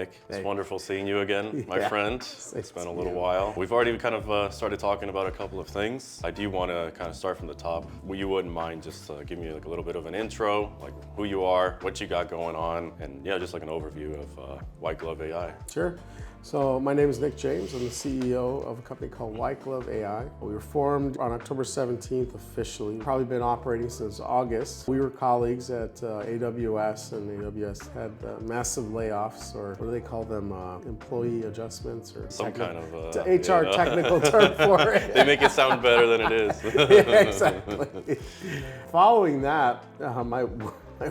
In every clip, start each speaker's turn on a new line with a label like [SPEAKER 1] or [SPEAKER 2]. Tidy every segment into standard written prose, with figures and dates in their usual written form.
[SPEAKER 1] Nick. It's
[SPEAKER 2] Hey.
[SPEAKER 1] wonderful seeing you again, my friend. It's been a little while. We've already kind of started talking about a couple of things. I do want to kind of start from the top. You wouldn't mind just giving me like a little bit of an intro, like who you are, what you got going on, and yeah, just like an overview of WhitegloveAI.
[SPEAKER 2] Sure. So my name is Nick James. I'm the CEO of a company called WhitegloveAI. We were formed on October 17th officially. Probably been operating since August. We were colleagues at AWS, and AWS had massive layoffs, or what do they call them? Employee adjustments, or
[SPEAKER 1] Some kind of
[SPEAKER 2] HR technical term for it.
[SPEAKER 1] They make it sound better than it is.
[SPEAKER 2] Yeah, exactly. Following that, my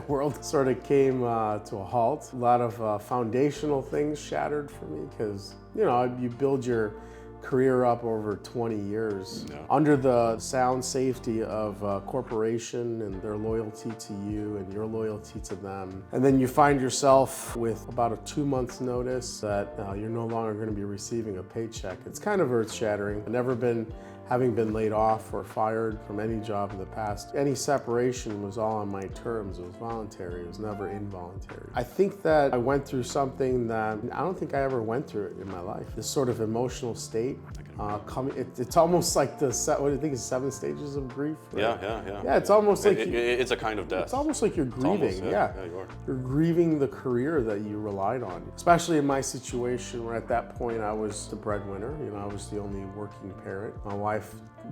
[SPEAKER 2] world sort of came to a halt. A lot of foundational things shattered for me because, you know, you build your career up over 20 years under the sound safety of a corporation and their loyalty to you and your loyalty to them. And then you find yourself with about a 2 months notice that you're no longer going to be receiving a paycheck. It's kind of earth-shattering. I've never been having been laid off or fired from any job in the past. Any separation was all on my terms. It was voluntary. It was never involuntary. I think that I went through something that I don't think I ever went through it in my life. This sort of emotional state. It's almost like what do you think is 7 stages of grief? Right?
[SPEAKER 1] Yeah.
[SPEAKER 2] It's almost like
[SPEAKER 1] it's a kind of death.
[SPEAKER 2] It's almost like you're grieving.
[SPEAKER 1] You are.
[SPEAKER 2] You're grieving the career that you relied on. Especially in my situation, where at that point I was the breadwinner. You know, I was the only working parent. My wife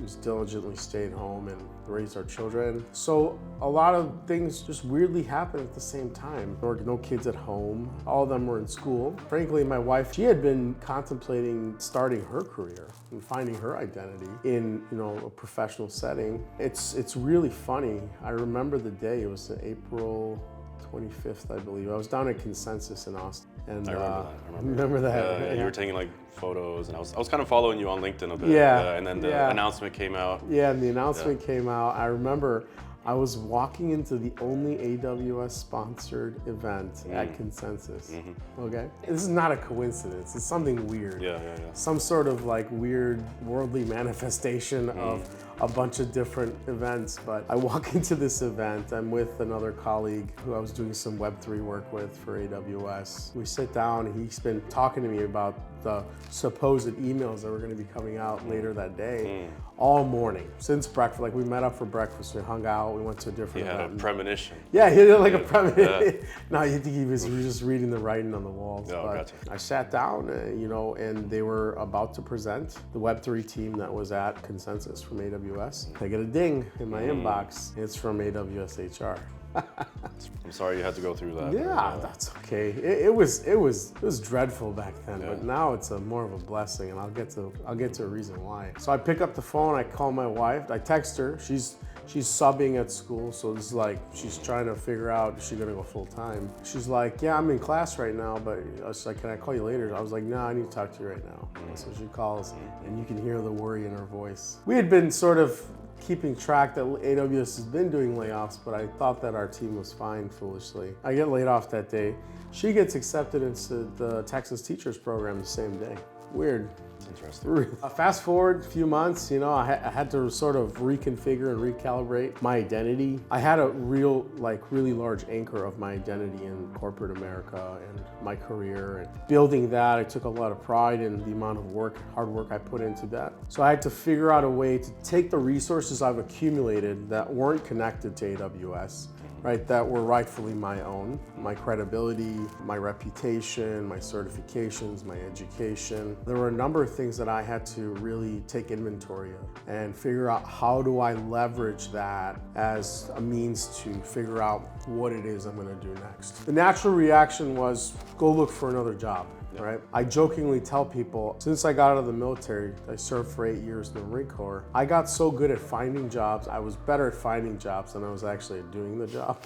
[SPEAKER 2] was diligently stayed home and raised our children. So a lot of things just weirdly happened at the same time. There were no kids at home. All of them were in school. Frankly, my wife, she had been contemplating starting her career and finding her identity in, you know, a professional setting. It's really funny. I remember the day. It was April 25th, I believe. I was down at Consensus in Austin. And
[SPEAKER 1] I
[SPEAKER 2] remember that.
[SPEAKER 1] Yeah, you were taking like photos, and I was kind of following you on LinkedIn a bit. And then the announcement came out.
[SPEAKER 2] Yeah, and the announcement came out. I remember I was walking into the only AWS sponsored event at Consensus. Okay? This is not a coincidence. It's something weird.
[SPEAKER 1] Yeah.
[SPEAKER 2] Some sort of like weird worldly manifestation of a bunch of different events. But I walk into this event. I'm with another colleague who I was doing some Web3 work with for AWS. We sit down, and he's been talking to me about the supposed emails that were going to be coming out later that day all morning since breakfast. Like, we met up for breakfast, we hung out, we went to a different event.
[SPEAKER 1] He had a premonition.
[SPEAKER 2] Yeah, he did like a premonition. No, you think he was just reading the writing on the walls.
[SPEAKER 1] Oh,
[SPEAKER 2] but
[SPEAKER 1] gotcha.
[SPEAKER 2] I sat down, you know, and they were about to present the Web3 team that was at Consensus from AWS. I get a ding in my inbox. It's from AWS HR.
[SPEAKER 1] I'm sorry you had to go through that.
[SPEAKER 2] Yeah, that's okay. It was dreadful back then, but now it's more of a blessing, and I'll get to a reason why. So I pick up the phone, I call my wife, I text her. She's subbing at school, so this is like she's trying to figure out, is she gonna go full time? She's like, yeah, I'm in class right now, but I was like, can I call you later? I was like, no, I need to talk to you right now. So she calls, and you can hear the worry in her voice. We had been sort of keeping track that AWS has been doing layoffs, but I thought that our team was fine, foolishly. I get laid off that day. She gets accepted into the Texas Teachers Program the same day. Weird.
[SPEAKER 1] It's interesting.
[SPEAKER 2] Fast forward a few months, you know, I had to sort of reconfigure and recalibrate my identity. I had a really large anchor of my identity in corporate America and my career. And building that, I took a lot of pride in the amount of hard work I put into that. So I had to figure out a way to take the resources I've accumulated that weren't connected to AWS, right, that were rightfully my own, my credibility, my reputation, my certifications, my education. There were a number of things that I had to really take inventory of and figure out, how do I leverage that as a means to figure out what it is I'm going to do next. The natural reaction was, go look for another job. Right? I jokingly tell people, since I got out of the military, I served for 8 years in the Marine Corps, I got so good at finding jobs, I was better at finding jobs than I was actually at doing the job.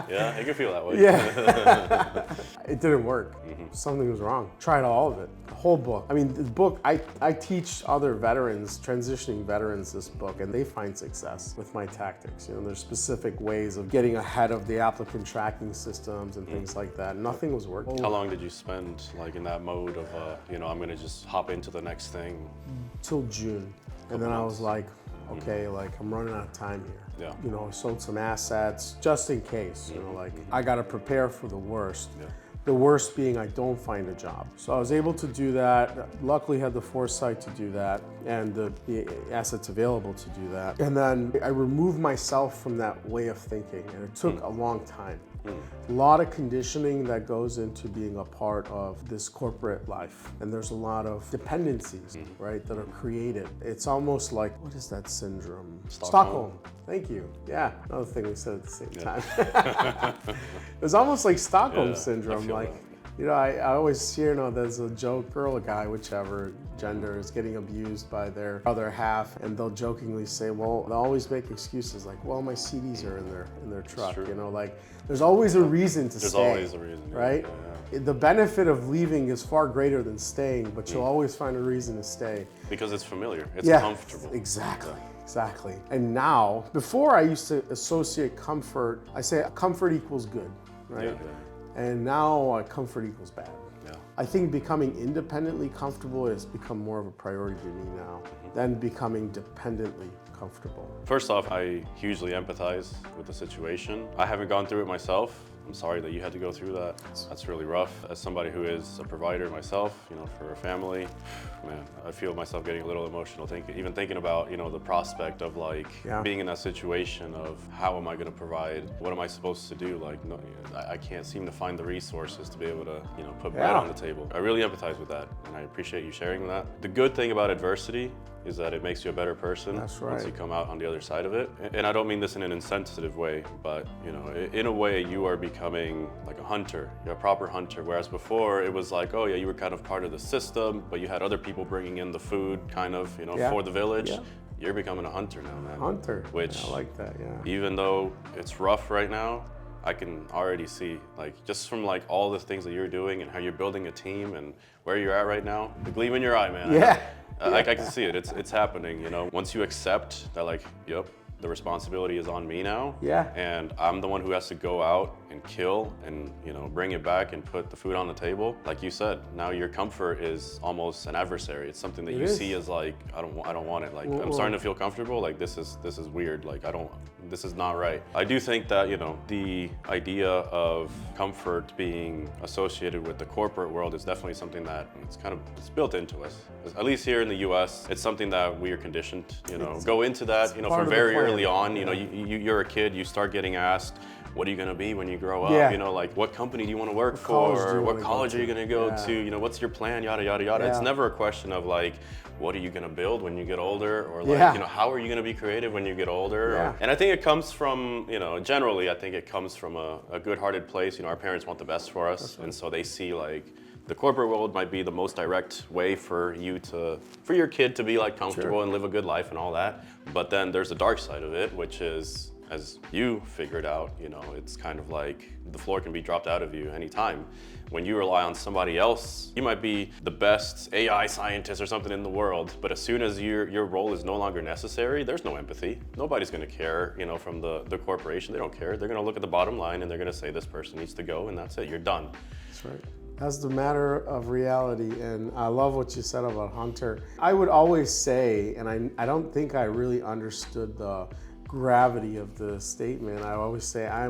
[SPEAKER 1] Yeah, I can feel that way.
[SPEAKER 2] Yeah. It didn't work. Something was wrong. Tried all of it. The whole book. I mean, the book, I teach other veterans, transitioning veterans, this book, and they find success with my tactics. You know, there's specific ways of getting ahead of the applicant tracking systems and things like that. Nothing was working.
[SPEAKER 1] How long did you spend like in that mode of, you know, I'm gonna just hop into the next thing?
[SPEAKER 2] Till June. And then I was like, okay, like I'm running out of time here.
[SPEAKER 1] Yeah.
[SPEAKER 2] You know, I sold some assets just in case, you know, like I got to prepare for the worst.
[SPEAKER 1] Yeah.
[SPEAKER 2] The worst being I don't find a job. So I was able to do that. Luckily had the foresight to do that and the assets available to do that. And then I removed myself from that way of thinking, and it took a long time. A lot of conditioning that goes into being a part of this corporate life. And there's a lot of dependencies, right, that are created. It's almost like, what is that syndrome? Stockholm. Thank you. Yeah, another thing we said at the same time. It was almost like Stockholm syndrome. Like, you know, I always hear, there's a joke, girl or guy, whichever gender, is getting abused by their other half, and they'll jokingly say, well, they'll always make excuses like, well, my CDs are in their truck, you know, like, there's always a reason to stay.
[SPEAKER 1] There's always a reason,
[SPEAKER 2] right? Yeah. The benefit of leaving is far greater than staying, but you'll always find a reason to stay.
[SPEAKER 1] Because it's familiar, it's comfortable.
[SPEAKER 2] Exactly. Exactly. And now, before I used to associate comfort, I say comfort equals good, right? And now comfort equals bad. I think becoming independently comfortable has become more of a priority to me now than becoming dependently comfortable.
[SPEAKER 1] First off, I hugely empathize with the situation. I haven't gone through it myself. I'm sorry that you had to go through that. That's really rough. As somebody who is a provider myself, you know, for a family, man, I feel myself getting a little emotional even thinking about, you know, the prospect of like being in that situation of how am I going to provide? What am I supposed to do? Like, no, I can't seem to find the resources to be able to, you know, put bread on the table. I really empathize with that, and I appreciate you sharing that. The good thing about adversity is that it makes you a better person once you come out on the other side of it. And I don't mean this in an insensitive way, but you know, in a way you are becoming like a hunter. You're a proper hunter, whereas before it was like, oh yeah, you were kind of part of the system, but you had other people bringing in the food kind of, you know, for the village. You're becoming a hunter now, man.
[SPEAKER 2] Hunter,
[SPEAKER 1] which
[SPEAKER 2] I like that,
[SPEAKER 1] even though it's rough right now, I can already see, like, just from like all the things that you're doing and how you're building a team and where you're at right now, the gleam in your eye, man. I can see it. It's happening, you know. Once you accept that, like, yep, the responsibility is on me now. And I'm the one who has to go out and kill and, you know, bring it back and put the food on the table. Like you said, now your comfort is almost an adversary. It's something that you see as like, I don't want it. Like, I'm starting to feel comfortable. Like, this is weird. Like, this is not right. I do think that, you know, the idea of comfort being associated with the corporate world is definitely something that it's built into us. At least here in the US, it's something that we are conditioned, you know, go into that, you know, from very early on. You know, you're a kid, you start getting asked, what are you going to be when you grow up? You know, like, what company do you want to work for? What college are you going to go to? You know, what's your plan? Yada, yada, yada. It's never a question of like, what are you going to build when you get older? Or like, you know, how are you going to be creative when you get older? And I think it comes from, you know, generally, I think it comes from a good-hearted place. You know, our parents want the best for us. And so they see like, the corporate world might be the most direct way for your kid to be like comfortable and live a good life and all that. But then there's the dark side of it, which is, as you figured out, you know, it's kind of like the floor can be dropped out of you anytime. When you rely on somebody else, you might be the best AI scientist or something in the world, but as soon as your role is no longer necessary, there's no empathy. Nobody's gonna care, you know, from the corporation. They don't care. They're gonna look at the bottom line and they're gonna say this person needs to go, and that's it, you're done.
[SPEAKER 2] That's right. That's the matter of reality, and I love what you said about Hunter. I would always say, and I don't think I really understood the gravity of the statement. I always say I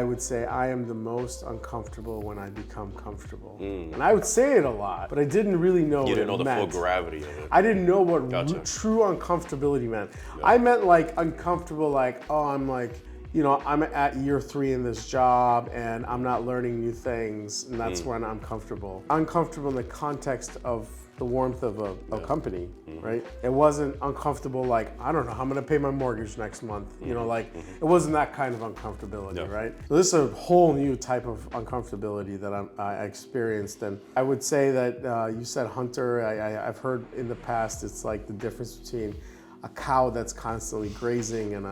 [SPEAKER 2] would say I am the most uncomfortable when I become comfortable. And I would say it a lot, but I didn't really know what it meant. You didn't know the full gravity of it. I didn't know what true uncomfortability meant. I meant like uncomfortable, like, oh, I'm like, you know, I'm at year 3 in this job and I'm not learning new things, and that's when I'm comfortable. Uncomfortable in the context of the warmth of a company, right? It wasn't uncomfortable like, I don't know how I'm gonna pay my mortgage next month. You know, like, it wasn't that kind of uncomfortability, right? So this is a whole new type of uncomfortability that I experienced. And I would say that you said hunter, I've heard in the past, it's like the difference between a cow that's constantly grazing and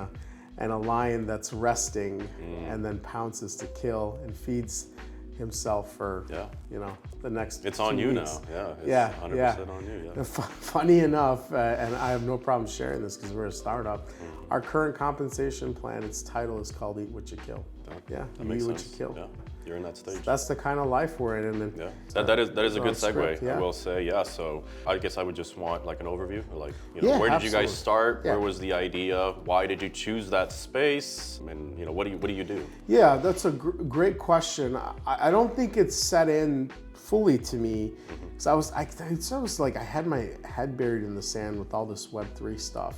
[SPEAKER 2] a lion that's resting and then pounces to kill and feeds himself for, you know, the next
[SPEAKER 1] It's on 2 you weeks. Now, it's 100% on you,
[SPEAKER 2] Funny enough, and I have no problem sharing this because we're a startup, our current compensation plan, its title is called Eat What You Kill.
[SPEAKER 1] That
[SPEAKER 2] you eat what you kill.
[SPEAKER 1] You're in that stage.
[SPEAKER 2] That's the kind of life we're in. And
[SPEAKER 1] yeah, that is a good segue.
[SPEAKER 2] script, yeah.
[SPEAKER 1] I will say, yeah. So I guess I would just want like an overview, like
[SPEAKER 2] Yeah,
[SPEAKER 1] where did
[SPEAKER 2] absolutely.
[SPEAKER 1] you guys start?
[SPEAKER 2] Yeah.
[SPEAKER 1] Where was the idea? Why did you choose that space? And what do you do?
[SPEAKER 2] Yeah, that's a great question. I don't think it's set in fully to me. So I was like, I had my head buried in the sand with all this Web3 stuff,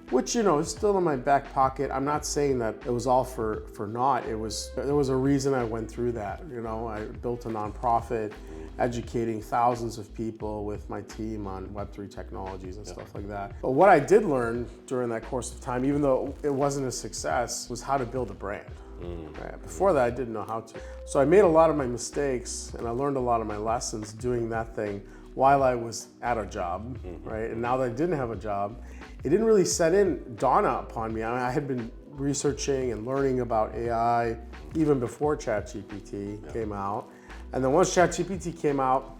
[SPEAKER 2] which, is still in my back pocket. I'm not saying that it was all for naught. There was a reason I went through that. I built a nonprofit educating thousands of people with my team on Web3 technologies and stuff like that. But what I did learn during that course of time, even though it wasn't a success, was how to build a brand. Right. Before that, I didn't know how to. So I made a lot of my mistakes and I learned a lot of my lessons doing that thing while I was at a job, right? And now that I didn't have a job, it didn't really dawn upon me. I had been researching and learning about AI even before ChatGPT came out. And then once ChatGPT came out,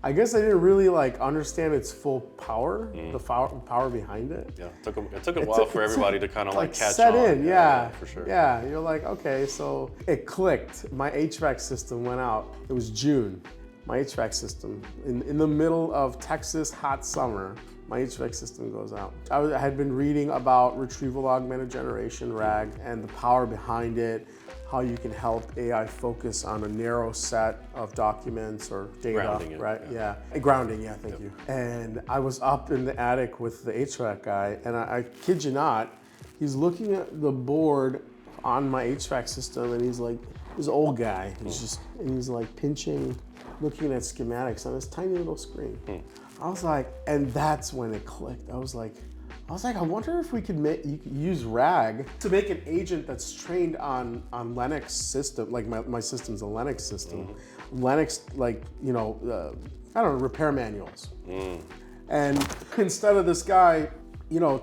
[SPEAKER 2] I guess I didn't really understand its full power, the power behind it.
[SPEAKER 1] Yeah, it took a while for everybody to kind of catch
[SPEAKER 2] set
[SPEAKER 1] on.
[SPEAKER 2] in, yeah,
[SPEAKER 1] for sure.
[SPEAKER 2] Yeah, you're like, okay, so it clicked. My HVAC system went out. It was June. My HVAC system, in the middle of Texas hot summer, my HVAC system goes out. I had been reading about retrieval augmented generation, RAG, and the power behind it, how you can help AI focus on a narrow set of documents or data,
[SPEAKER 1] Grounding it,
[SPEAKER 2] right?
[SPEAKER 1] yeah.
[SPEAKER 2] Grounding, thank you. And I was up in the attic with the HVAC guy, and I kid you not, he's looking at the board on my HVAC system, and he's like, this old guy, he's like pinching, looking at schematics on this tiny little screen. I was like, and that's when it clicked. I was like, I wonder if we could use RAG to make an agent that's trained on Linux system, like my system's a Linux system. Linux, I don't know, repair manuals. And instead of this guy,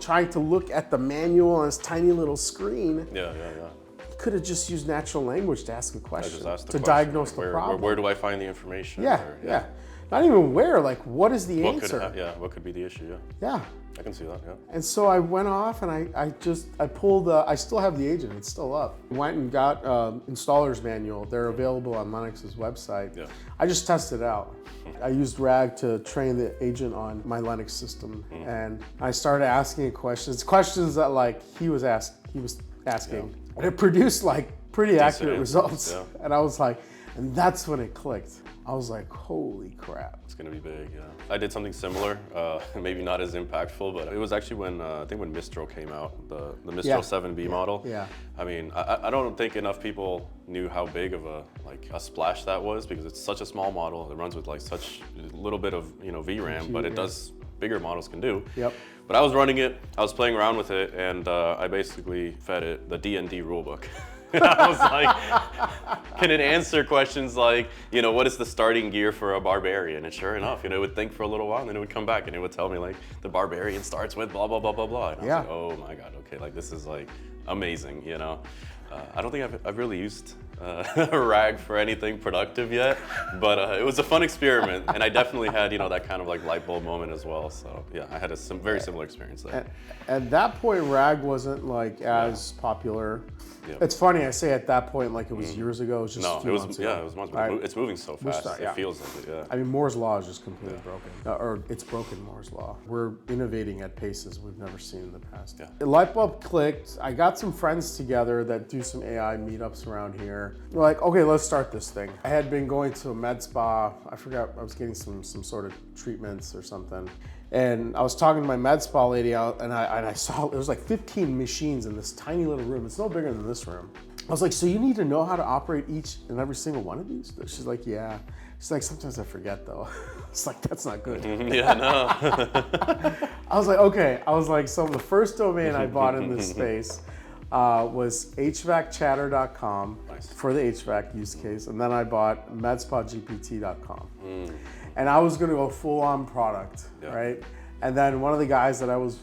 [SPEAKER 2] trying to look at the manual on his tiny little screen, he could have just used natural language to ask a question, diagnose the problem.
[SPEAKER 1] Where do I find the information?
[SPEAKER 2] Yeah. Not even where, what is the answer?
[SPEAKER 1] What could be the issue?
[SPEAKER 2] Yeah.
[SPEAKER 1] I can see that, yeah.
[SPEAKER 2] And so I went off and I pulled, I still have the agent, it's still up. Went and got installer's manual. They're available on Linux's website. Yeah. I just tested it out. I used RAG to train the agent on my Linux system. And I started asking it questions that he was asking. And it produced pretty accurate results. Yeah. And I was like, and that's when it clicked. I was like, holy crap.
[SPEAKER 1] It's gonna be big, yeah. I did something similar, maybe not as impactful, but it was actually when, I think when Mistral came out, the Mistral 7B model.
[SPEAKER 2] Yeah.
[SPEAKER 1] I mean, I don't think enough people knew how big of a splash that was, because it's such a small model. It runs with such a little bit of VRAM, but it does bigger models can do.
[SPEAKER 2] Yep.
[SPEAKER 1] But I was running it, I was playing around with it, and I basically fed it the D&D rulebook. And I was like, can it answer questions like, what is the starting gear for a barbarian? And sure enough, it would think for a little while, and then it would come back and it would tell me the barbarian starts with blah, blah, blah, blah, blah. And I was like, oh my God, okay, this is amazing, I don't think I've really used RAG for anything productive yet, but it was a fun experiment, and I definitely had that kind of light bulb moment as well. So yeah, I had a very similar experience there.
[SPEAKER 2] At that point, RAG wasn't as popular. Yeah. It's funny, I say at that point it was years ago. It was just a few months ago.
[SPEAKER 1] Yeah, it was months ago. It's moving so fast. It feels like it, yeah.
[SPEAKER 2] I mean, Moore's law is just completely broken. Or it's broken Moore's law. We're innovating at paces we've never seen in the past. Yeah. The light bulb clicked. I got some friends together that do some AI meetups around here. We're like, okay, let's start this thing. I had been going to a med spa. I forgot, I was getting some sort of treatments or something. And I was talking to my med spa lady out, and I saw there was 15 machines in this tiny little room. It's no bigger than this room. I was like, so you need to know how to operate each and every single one of these? She's like, yeah. She's like, sometimes I forget though. It's like, that's not good.
[SPEAKER 1] Yeah, no.
[SPEAKER 2] I was like, okay. I was like, so the first domain I bought in this space was hvacchatter.com for the HVAC use case. And then I bought medspagpt.com. And I was gonna go full on product, right? And then one of the guys that I was,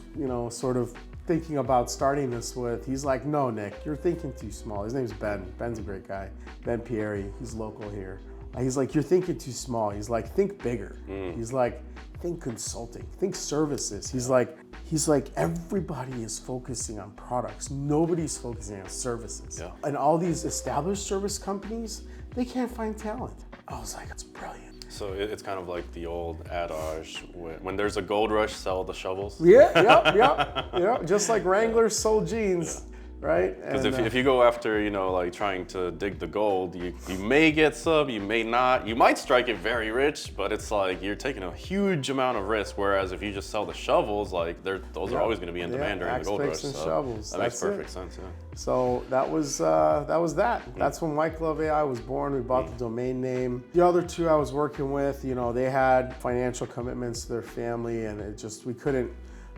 [SPEAKER 2] sort of thinking about starting this with, he's like, no, Nick, you're thinking too small. His name's Ben. Ben's a great guy. Ben Pieri, he's local here. He's like, you're thinking too small. He's like, think bigger. He's like, think consulting, think services. He's like, He's like, everybody is focusing on products. Nobody's focusing on services.
[SPEAKER 1] Yeah.
[SPEAKER 2] And all these established service companies, they can't find talent. I was like, it's brilliant.
[SPEAKER 1] So it's kind of like the old adage, when there's a gold rush, sell the shovels.
[SPEAKER 2] Yeah. Just like Wranglers sold jeans.
[SPEAKER 1] Yeah.
[SPEAKER 2] Right?
[SPEAKER 1] Because if you go after, like trying to dig the gold, you may get some, you may not. You might strike it very rich, but it's like you're taking a huge amount of risk. Whereas if you just sell the shovels, like those are always going to be in demand during the gold rush.
[SPEAKER 2] And shovels.
[SPEAKER 1] That makes perfect sense. Yeah.
[SPEAKER 2] So that was that. That's when WhitegloveAI was born. We bought the domain name. The other two I was working with, they had financial commitments to their family, and we couldn't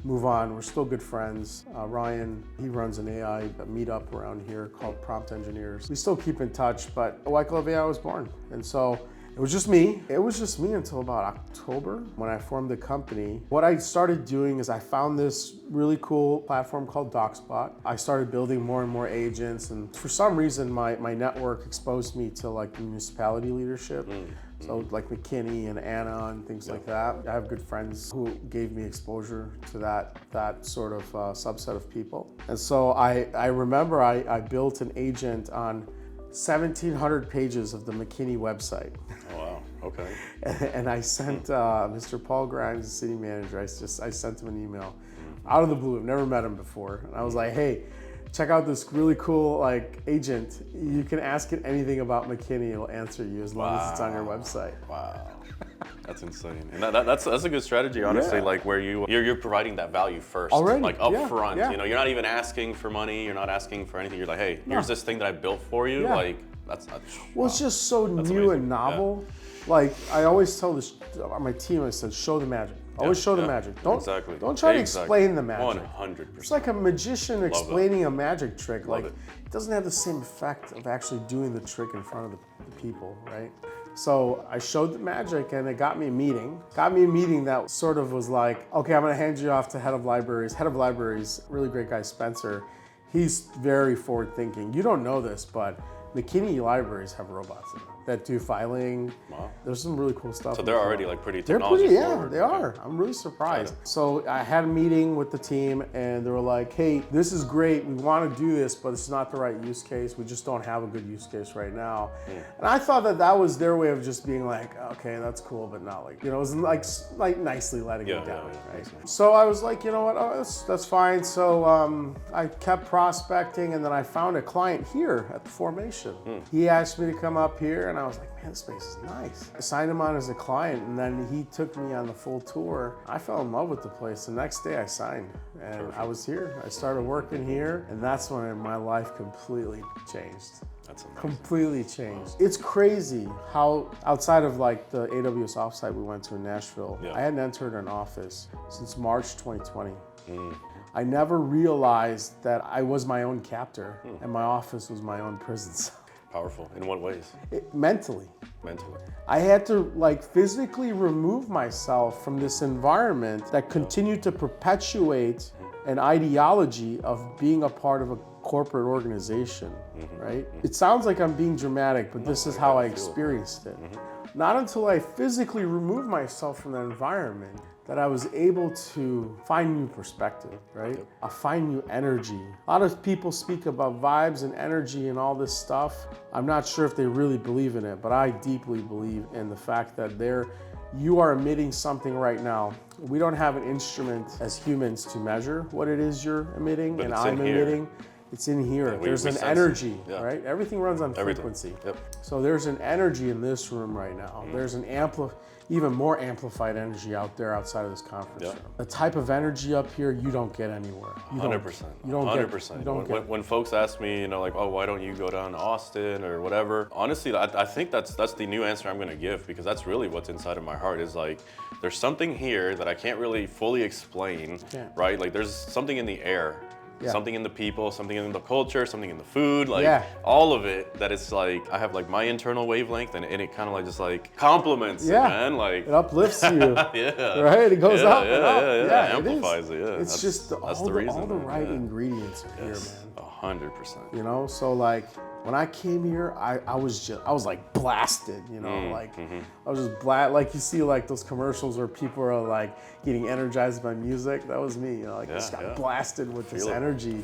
[SPEAKER 2] move on. We're still good friends. Ryan, he runs an AI meetup around here called Prompt Engineers. We still keep in touch, but WhitegloveAI was born. And so it was just me. It was just me until about October when I formed the company. What I started doing is I found this really cool platform called DocSpot. I started building more and more agents, and for some reason my network exposed me to like municipality leadership. So like McKinney and Anna and things like that. I have good friends who gave me exposure to that sort of subset of people. And so I remember I built an agent on 1,700 pages of the McKinney website.
[SPEAKER 1] Oh, wow, okay.
[SPEAKER 2] And I sent Mr. Paul Grimes, the city manager, I sent him an email out of the blue. I've never met him before. And I was like, hey, check out this really cool agent. You can ask it anything about McKinney, it'll answer you as long as it's on your website.
[SPEAKER 1] Wow. That's insane. And that's a good strategy, honestly, like where you're providing that value first.
[SPEAKER 2] Already,
[SPEAKER 1] like up front.
[SPEAKER 2] yeah.
[SPEAKER 1] You're not even asking for money, you're not asking for anything. You're like, hey, here's this thing that I built for you.
[SPEAKER 2] Yeah.
[SPEAKER 1] Like that's
[SPEAKER 2] well, it's just so new
[SPEAKER 1] amazing.
[SPEAKER 2] and novel. Like I always tell my team, I said, show the magic. Always show the magic. Don't try to explain the magic.
[SPEAKER 1] 100%.
[SPEAKER 2] It's like a magician explaining a magic trick.
[SPEAKER 1] Love
[SPEAKER 2] like
[SPEAKER 1] it
[SPEAKER 2] doesn't have the same effect of actually doing the trick in front of the people, right? So I showed the magic, and it got me a meeting. Got me a meeting that sort of was like, okay, I'm gonna hand you off to head of libraries. Head of libraries, really great guy, Spencer. He's very forward thinking. You don't know this, but McKinney libraries have robots in them that do filing.
[SPEAKER 1] Wow.
[SPEAKER 2] There's some really cool stuff.
[SPEAKER 1] So they're already like pretty technology forward.
[SPEAKER 2] They are. I'm really surprised. So I had a meeting with the team, and they were like, hey, this is great. We want to do this, but it's not the right use case. We just don't have a good use case right now. And I thought that was their way of just being like, okay, that's cool, but not like, it was like nicely letting it down. Right? So I was like, you know what, that's fine. So I kept prospecting, and then I found a client here at the Formation. He asked me to come up here, and I was like, man, this space is nice. I signed him on as a client, and then he took me on the full tour. I fell in love with the place. The next day I signed, and I was here. I started working here, and that's when my life completely changed.
[SPEAKER 1] That's amazing.
[SPEAKER 2] Completely changed. It's crazy how outside of like the AWS offsite we went to in Nashville, I hadn't entered an office since March 2020. I never realized that I was my own captor, and my office was my own prison cell.
[SPEAKER 1] Powerful. In what ways?
[SPEAKER 2] Mentally.
[SPEAKER 1] Mentally.
[SPEAKER 2] I had to physically remove myself from this environment that continued to perpetuate an ideology of being a part of a corporate organization, right? It sounds like I'm being dramatic, but this is how I experienced it. Not until I physically removed myself from that environment that I was able to find new perspective, right? I find new energy. A lot of people speak about vibes and energy and all this stuff. I'm not sure if they really believe in it, but I deeply believe in the fact that you are emitting something right now. We don't have an instrument as humans to measure what it is you're emitting, but and I'm emitting. It's in here. There's an energy, right? Everything runs on frequency. So there's an energy in this room right now. There's an even more amplified energy out there outside of this conference room. The type of energy up here you don't get anywhere.
[SPEAKER 1] 100%.
[SPEAKER 2] You don't
[SPEAKER 1] 100%. When folks ask me, like, oh, why don't you go down to Austin or whatever? Honestly, I think that's the new answer I'm going to give, because that's really what's inside of my heart. Is like, there's something here that I can't really fully explain, right? Like, there's something in the air. Something in the people, something in the culture, something in the food, all of it, that it's like, I have like my internal wavelength, and it kind of like just like compliments it, man. Like,
[SPEAKER 2] it uplifts you. Right? It goes up and up.
[SPEAKER 1] It amplifies it.
[SPEAKER 2] It's just all the right ingredients are here, man.
[SPEAKER 1] 100%.
[SPEAKER 2] You know, so like, When I came here, I was like blasted, you know, I was just like you see like those commercials where people are like getting energized by music. That was me, you know, like just got blasted with this energy,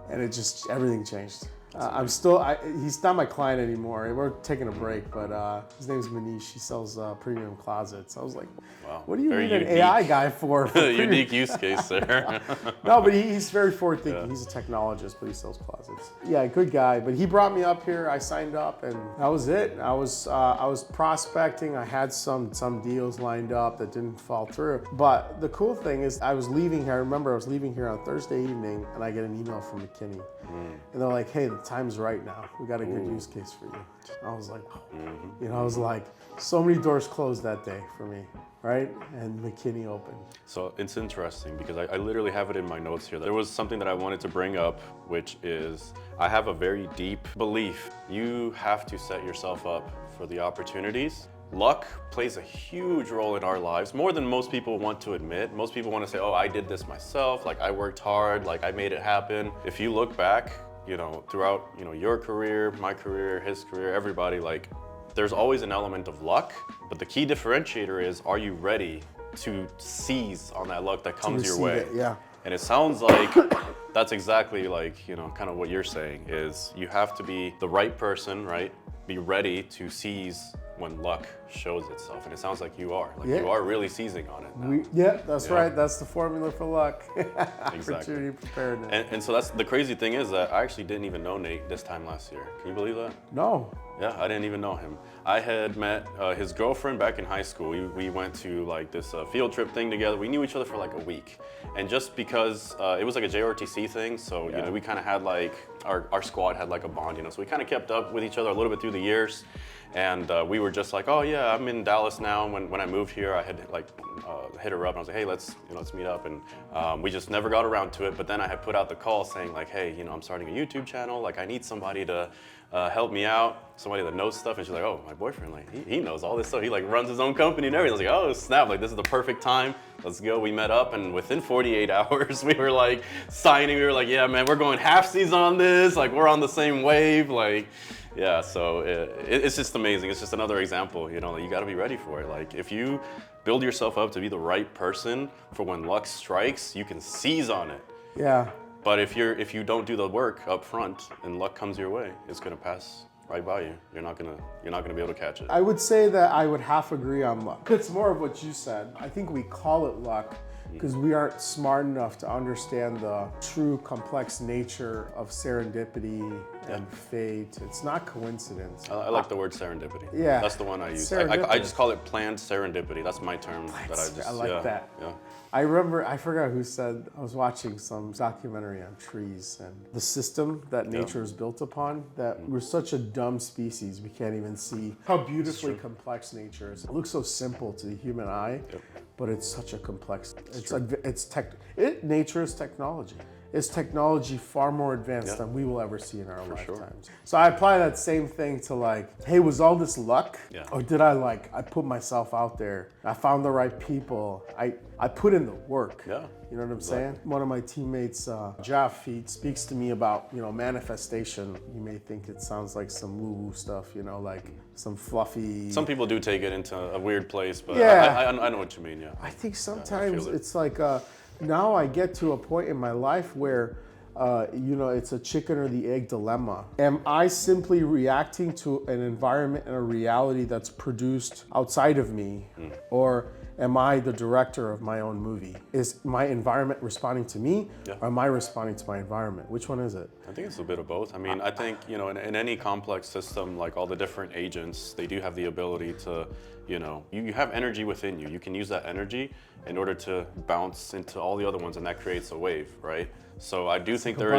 [SPEAKER 2] and it just everything changed. He's not my client anymore. We're taking a break, but his name's Manish. He sells premium closets. I was like,
[SPEAKER 1] wow.
[SPEAKER 2] What do you need
[SPEAKER 1] unique.
[SPEAKER 2] an AI guy for
[SPEAKER 1] Unique use case there.
[SPEAKER 2] No, but he's very forward thinking. He's a technologist, but he sells closets. Yeah, good guy. But he brought me up here. I signed up, and that was it. I was prospecting. I had some deals lined up that didn't fall through. But the cool thing is, I was leaving here. I remember I was leaving here on Thursday evening, and I get an email from McKinney, and they're like, "Hey, the time's right now. We got a good use case for you." I was like, you know, I was like, so many doors closed that day for me. Right? And McKinney opened.
[SPEAKER 1] So it's interesting because I literally have it in my notes here. There was something that I wanted to bring up, which is I have a very deep belief. You have to set yourself up for the opportunities. Luck plays a huge role in our lives, more than most people want to admit. Most people want to say, oh, I did this myself, like I worked hard, like I made it happen. If you look back, you know, throughout, you know, your career, my career, his career, everybody, like, there's always an element of luck, but the key differentiator is, are you ready to seize on that luck that comes your way?
[SPEAKER 2] Yeah.
[SPEAKER 1] And it sounds like that's exactly like, you know, kind of what you're saying is you have to be the right person, right? Be ready to seize when luck shows itself. And it sounds like you are. Like you are really seizing on it now.
[SPEAKER 2] That's right. That's the formula for luck.
[SPEAKER 1] Exactly.
[SPEAKER 2] Opportunity preparedness.
[SPEAKER 1] And so that's the crazy thing is that I actually didn't even know Nate this time last year. Can you believe that?
[SPEAKER 2] No.
[SPEAKER 1] Yeah, I didn't even know him. I had met his girlfriend back in high school. We went to like this field trip thing together. We knew each other for like a week. And just because it was like a JRTC thing, so you know, we kind of had like, our squad had like a bond, you know, so we kind of kept up with each other a little bit through the years. And we were just like, oh yeah, I'm in Dallas now. When I moved here, I had like hit her up and I was like, hey, let's meet up. And we just never got around to it. But then I had put out the call saying like, hey, you know, I'm starting a YouTube channel. Like I need somebody to help me out, somebody that knows stuff. And she's like, oh, my boyfriend, like he knows all this stuff. He like runs his own company and everything. I was like, oh snap, like this is the perfect time. Let's go. We met up and within 48 hours, we were like signing. We were like, yeah, man, we're going half season on this. Like we're on the same wave. Like, yeah, so it's just amazing. It's just another example, you know, you got to be ready for it. Like if you build yourself up to be the right person for when luck strikes, you can seize on it.
[SPEAKER 2] Yeah.
[SPEAKER 1] But if you don't do the work up front and luck comes your way, it's gonna pass right by you. You're not gonna be able to catch it.
[SPEAKER 2] I would say that I would half agree on luck. It's more of what you said. I think we call it luck because we aren't smart enough to understand the true complex nature of serendipity and fate. It's not coincidence.
[SPEAKER 1] I like the word serendipity.
[SPEAKER 2] Yeah.
[SPEAKER 1] That's the one I use. I just call it planned serendipity. That's my term
[SPEAKER 2] I like that.
[SPEAKER 1] Yeah.
[SPEAKER 2] I remember, I forgot who said, I was watching some documentary on trees and the system that nature is built upon, that we're such a dumb species, we can't even see how beautifully complex nature is. It looks so simple to the human eye, but it's such a complex, nature is technology. It's technology far more advanced than we will ever see in our lifetimes. Sure. So I apply that same thing to like, hey, was all this luck? Or did I put myself out there? I found the right people. I put in the work.
[SPEAKER 1] Yeah.
[SPEAKER 2] You know what I'm saying? One of my teammates, Jeff, he speaks to me about, you know, manifestation. You may think it sounds like some woo-woo stuff, you know, like some fluffy.
[SPEAKER 1] Some people do take it into a weird place, but I know what you mean, yeah.
[SPEAKER 2] I think sometimes it's like, now I get to a point in my life where, you know, it's a chicken or the egg dilemma. Am I simply reacting to an environment and a reality that's produced outside of me? Or am I the director of my own movie? Is my environment responding to me? Or am I responding to my environment? Which one is it?
[SPEAKER 1] I think it's a bit of both. I mean, I think, you know, in any complex system, like all the different agents, they do have the ability to, you know, you have energy within you. You can use that energy in order to bounce into all the other ones, and that creates a wave, right? So I do think there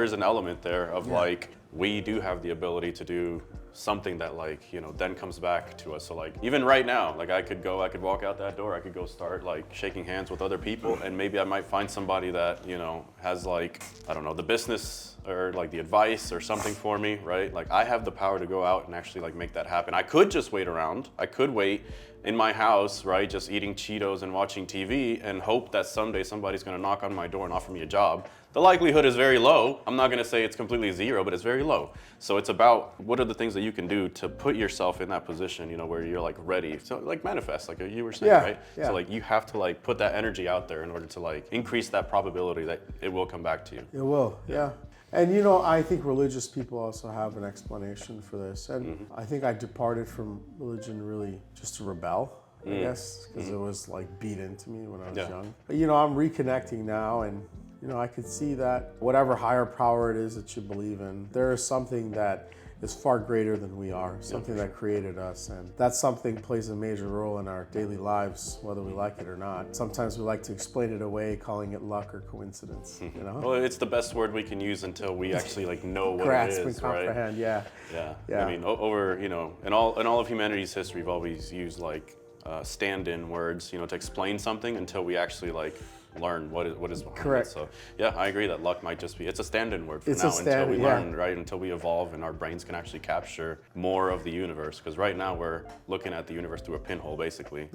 [SPEAKER 1] is an element there of like, we do have the ability to do something that like, you know, then comes back to us. So like, even right now, like I could walk out that door, I could go start like shaking hands with other people, and maybe I might find somebody that, you know, has like, I don't know, the business or like the advice or something for me, right? Like I have the power to go out and actually like make that happen. I could just wait around. I could wait in my house, right, just eating Cheetos and watching TV and hope that someday somebody's gonna knock on my door and offer me a job, the likelihood is very low. I'm not gonna say it's completely zero, but it's very low. So it's about what are the things that you can do to put yourself in that position, where you're like ready. So like manifest, like you were saying, right?
[SPEAKER 2] Yeah.
[SPEAKER 1] So like you have to like put that energy out there in order to like increase that probability that it will come back to you.
[SPEAKER 2] It will, yeah. And I think religious people also have an explanation for this. And I think I departed from religion really just to rebel, I guess, because it was like beat into me when I was young. But I'm reconnecting now, and I could see that whatever higher power it is that you believe in, there is something that is far greater than we are, something that created us. And that something plays a major role in our daily lives, whether we like it or not. Sometimes we like to explain it away, calling it luck or coincidence,
[SPEAKER 1] Well, it's the best word we can use until we actually like know what
[SPEAKER 2] grasp
[SPEAKER 1] it is,
[SPEAKER 2] and comprehend,
[SPEAKER 1] right?
[SPEAKER 2] Yeah.
[SPEAKER 1] I mean, over, in all of humanity's history, we've always used like stand-in words, to explain something until we actually like learn what is behind
[SPEAKER 2] Correct.
[SPEAKER 1] it. So yeah, I agree that luck might just be, it's a stand-in word for
[SPEAKER 2] It's
[SPEAKER 1] now
[SPEAKER 2] a stand-in,
[SPEAKER 1] until we
[SPEAKER 2] yeah.
[SPEAKER 1] learn, right? Until we evolve and our brains can actually capture more of the universe. Because right now we're looking at the universe through a pinhole, basically.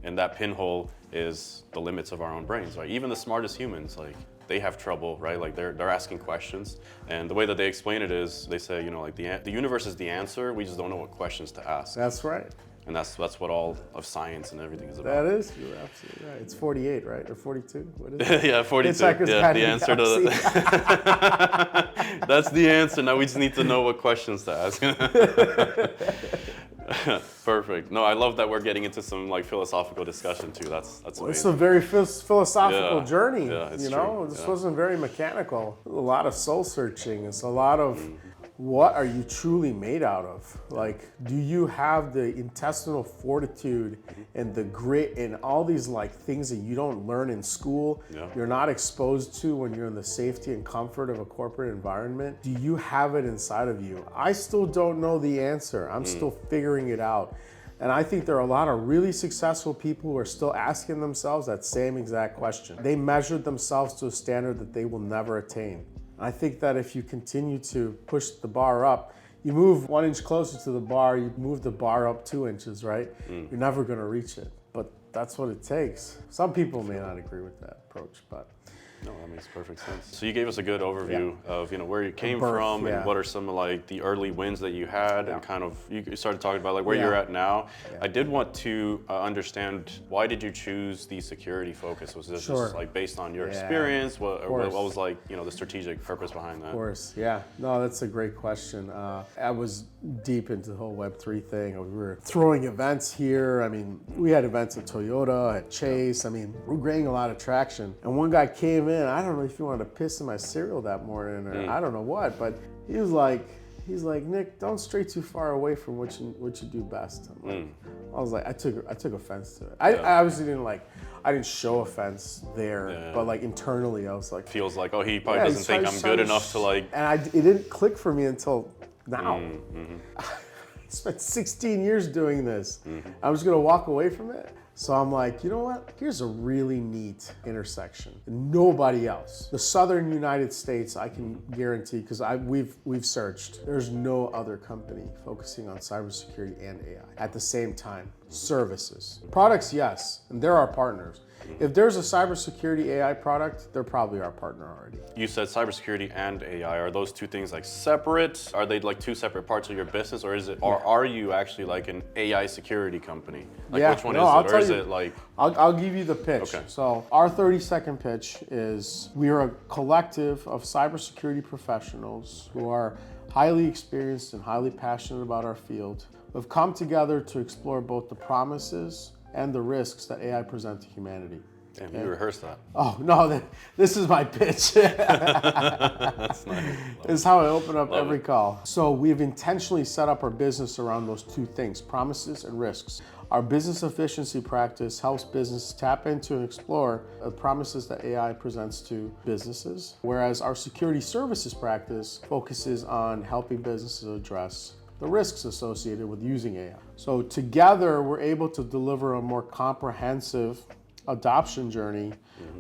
[SPEAKER 1] And that pinhole is the limits of our own brains, right? Even the smartest humans, like they have trouble, right? Like they're asking questions, and the way that they explain it is they say, like the universe is the answer. We just don't know what questions to ask.
[SPEAKER 2] That's right.
[SPEAKER 1] And that's what all of science and everything is about.
[SPEAKER 2] That is, you're absolutely right. It's 48, right? Or 42? What is it?
[SPEAKER 1] Yeah, 42. Yeah, the answer to that. That's the answer. Now we just need to know what questions to ask. Perfect. No, I love that we're getting into some like philosophical discussion too. That's amazing.
[SPEAKER 2] It's a very philosophical journey.
[SPEAKER 1] Yeah, it's true.
[SPEAKER 2] This wasn't very mechanical. A lot of soul searching. It's a lot of what are you truly made out of? Like, do you have the intestinal fortitude and the grit and all these like things that you don't learn in school, you're not exposed to when you're in the safety and comfort of a corporate environment? Do you have it inside of you? I still don't know the answer. I'm still figuring it out. And I think there are a lot of really successful people who are still asking themselves that same exact question. They measured themselves to a standard that they will never attain. I think that if you continue to push the bar up, you move 1 inch closer to the bar, you move the bar up 2 inches, right? You're never gonna reach it, but that's what it takes. Some people may not agree with that approach, but.
[SPEAKER 1] No, that makes perfect sense. So you gave us a good overview of where you came from and what are some of like the early wins that you had and kind of you started talking about like where you're at now. I did want to understand, why did you choose the security focus? Was this just like based on your experience? What was like the strategic purpose behind that?
[SPEAKER 2] Of course, yeah. No, that's a great question. I was deep into the whole Web3 thing. We were throwing events here. I mean, we had events at Toyota, at Chase. I mean, we're gaining a lot of traction. And one guy came in. I don't know if he wanted to piss in my cereal that morning or I don't know what, but he's like, Nick, don't stray too far away from what you do best. I was like, I took offense to it. I obviously I didn't show offense there, but like internally, I was like,
[SPEAKER 1] feels like, oh, he probably doesn't think I'm good enough to like.
[SPEAKER 2] And it didn't click for me until now. I spent 16 years doing this. I was gonna walk away from it. So I'm like, you know what? Here's a really neat intersection. Nobody else. The southern United States, I can guarantee, because we've searched. There's no other company focusing on cybersecurity and AI at the same time. Services. Products, yes, and they're our partners. If there's a cybersecurity AI product, they're probably our partner already.
[SPEAKER 1] You said cybersecurity and AI. Are those two things like separate? Are they like two separate parts of your business, or are you actually like an AI security company? Like which one is it? Or is it like?
[SPEAKER 2] I'll give you the pitch.
[SPEAKER 1] Okay.
[SPEAKER 2] So our 30-second pitch is we are a collective of cybersecurity professionals who are highly experienced and highly passionate about our field. We've come together to explore both the promises and the risks that AI present to humanity.
[SPEAKER 1] Damn, you rehearsed that.
[SPEAKER 2] Oh, no, this is my pitch.
[SPEAKER 1] That's nice.
[SPEAKER 2] This is how I open up every call. So we've intentionally set up our business around those two things, promises and risks. Our business efficiency practice helps businesses tap into and explore the promises that AI presents to businesses, whereas our security services practice focuses on helping businesses address the risks associated with using AI. So together, we're able to deliver a more comprehensive adoption journey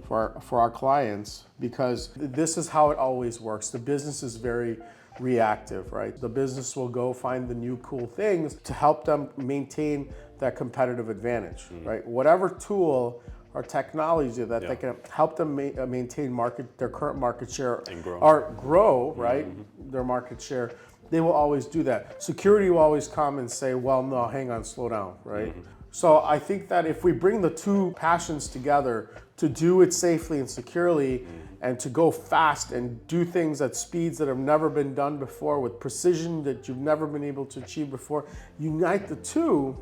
[SPEAKER 2] for our clients, because this is how it always works. The business is very reactive, right? The business will go find the new cool things to help them maintain that competitive advantage, right? Whatever tool or technology that they can help them maintain their current market share
[SPEAKER 1] And grow.
[SPEAKER 2] or grow, right? Their market share, they will always do that. Security will always come and say, well, no, hang on, slow down, right? So I think that if we bring the two passions together to do it safely and securely and to go fast and do things at speeds that have never been done before with precision that you've never been able to achieve before, unite the two,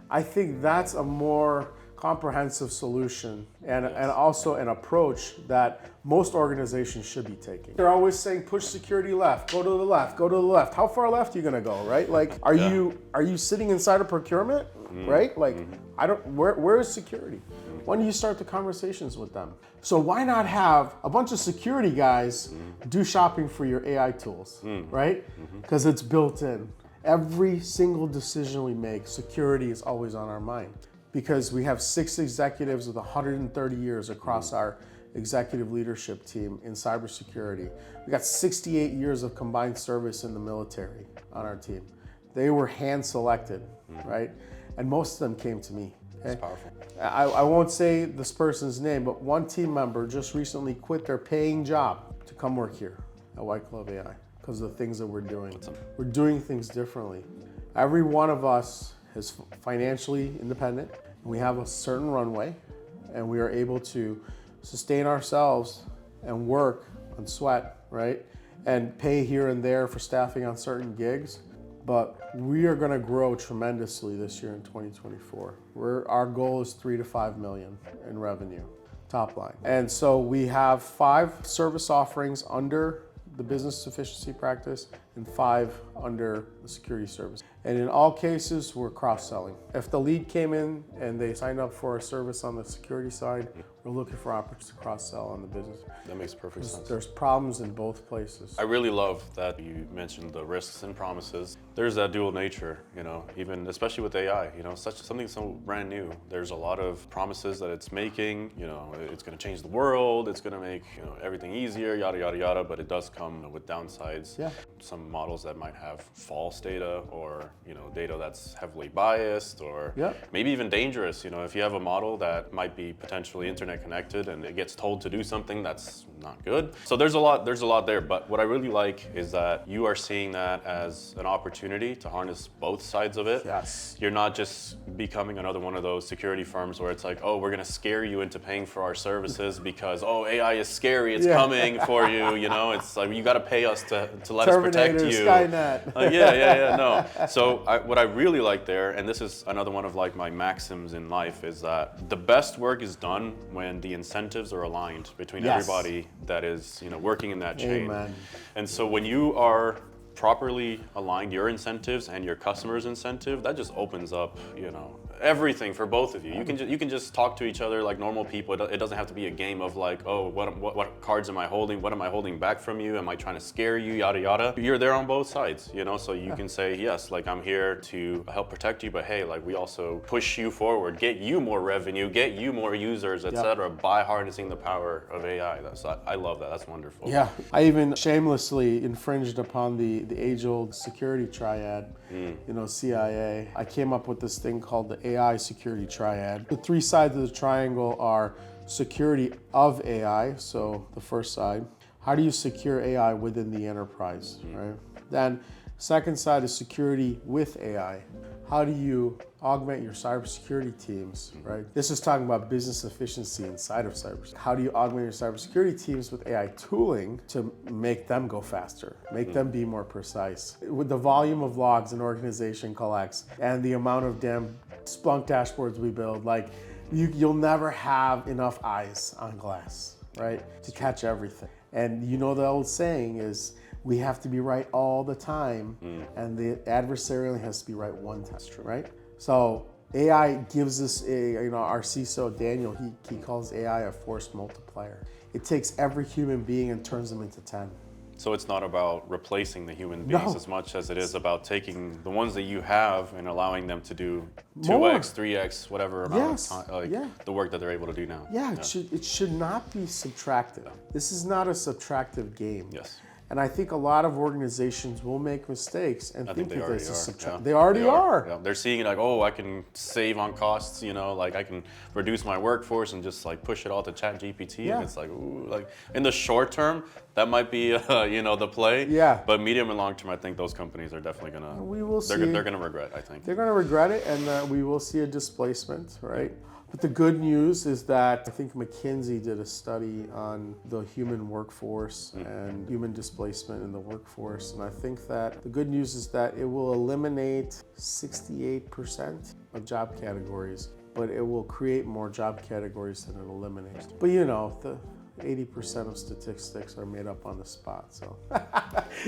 [SPEAKER 2] I think that's a more comprehensive solution and also an approach that most organizations should be taking. They're always saying push security left, go to the left, go to the left. How far left are you gonna go, right? Like, are you sitting inside of procurement, right? Like, where is security? When do you start the conversations with them? So why not have a bunch of security guys do shopping for your AI tools, right? Because it's built in. Every single decision we make, security is always on our mind. Because we have 6 executives with 130 years across our executive leadership team in cybersecurity. We got 68 years of combined service in the military on our team. They were hand selected, right? And most of them came to me. Okay?
[SPEAKER 1] That's powerful.
[SPEAKER 2] I won't say this person's name, but one team member just recently quit their paying job to come work here at WhitegloveAI because of the things that we're doing. We're doing things differently. Every one of us is financially independent. We have a certain runway and we are able to sustain ourselves and work and sweat, right? And pay here and there for staffing on certain gigs. But we are gonna grow tremendously this year in 2024. Our goal is 3 to 5 million in revenue, top line. And so we have 5 service offerings under the business efficiency practice and 5 under the security service. And in all cases, we're cross-selling. If the lead came in and they signed up for a service on the security side, we're looking for opportunities to cross-sell on the business.
[SPEAKER 1] That makes perfect sense.
[SPEAKER 2] There's problems in both places.
[SPEAKER 1] I really love that you mentioned the risks and promises. There's that dual nature, even especially with AI, something so brand new. There's a lot of promises that it's making, it's going to change the world, it's going to make, everything easier, yada, yada, yada, but it does come with downsides.
[SPEAKER 2] Yeah.
[SPEAKER 1] Some models that might have false data or, data that's heavily biased or maybe even dangerous. If you have a model that might be potentially internet connected and it gets told to do something that's not good. So there's a lot there, but what I really like is that you are seeing that as an opportunity to harness both sides of it.
[SPEAKER 2] Yes.
[SPEAKER 1] You're not just becoming another one of those security firms where it's like, oh, we're gonna scare you into paying for our services because, oh, AI is scary, it's coming for you, it's like, you gotta pay us to let us protect you.
[SPEAKER 2] Skynet.
[SPEAKER 1] No. So what I really like there, and this is another one of like my maxims in life, is that the best work is done when the incentives are aligned between everybody that is, working in that chain.
[SPEAKER 2] Amen.
[SPEAKER 1] And so when you are properly aligned, your incentives and your customer's incentive, that just opens up, everything for both of you. You can just talk to each other like normal people. It doesn't have to be a game of like, oh, what cards am I holding? What am I holding back from you? Am I trying to scare you? Yada yada. You're there on both sides, so you can say, yes, like I'm here to help protect you, but hey, like we also push you forward, get you more revenue, get you more users, etc. by harnessing the power of AI. I love that. That's wonderful.
[SPEAKER 2] Yeah, I even shamelessly infringed upon the age-old security triad, CIA. I came up with this thing called the AI security triad. The 3 sides of the triangle are security of AI, so the first side. How do you secure AI within the enterprise, right? Then second side is security with AI. How do you augment your cybersecurity teams, right? This is talking about business efficiency inside of cybersecurity. How do you augment your cybersecurity teams with AI tooling to make them go faster, make them be more precise? With the volume of logs an organization collects and the amount of damn Splunk dashboards we build, like you'll never have enough eyes on glass, right? To catch everything. And the old saying is, we have to be right all the time, and the adversary only has to be right one time, right? So AI gives us our CISO, Daniel, he calls AI a force multiplier. It takes every human being and turns them into 10.
[SPEAKER 1] So it's not about replacing the human beings as much as it is about taking the ones that you have and allowing them to do 2x, 3x, whatever amount of time, the work that they're able to do now.
[SPEAKER 2] It should not be subtractive. This is not a subtractive game.
[SPEAKER 1] Yes.
[SPEAKER 2] And I think a lot of organizations will make mistakes and
[SPEAKER 1] I
[SPEAKER 2] think
[SPEAKER 1] think they
[SPEAKER 2] that
[SPEAKER 1] already
[SPEAKER 2] this is
[SPEAKER 1] are. Yeah.
[SPEAKER 2] They already are.
[SPEAKER 1] Yeah. They're seeing it like, oh, I can save on costs, like I can reduce my workforce and just like push it all to Chat GPT.
[SPEAKER 2] Yeah.
[SPEAKER 1] And it's like, ooh, like in the short term, that might be, the play.
[SPEAKER 2] Yeah.
[SPEAKER 1] But medium and long term, I think those companies are definitely
[SPEAKER 2] We will see.
[SPEAKER 1] they're gonna regret, I think.
[SPEAKER 2] They're going to regret it, and we will see a displacement, right? But the good news is that I think McKinsey did a study on the human workforce and human displacement in the workforce. And I think that the good news is that it will eliminate 68% of job categories, but it will create more job categories than it eliminates. But the 80% of statistics are made up on the spot, so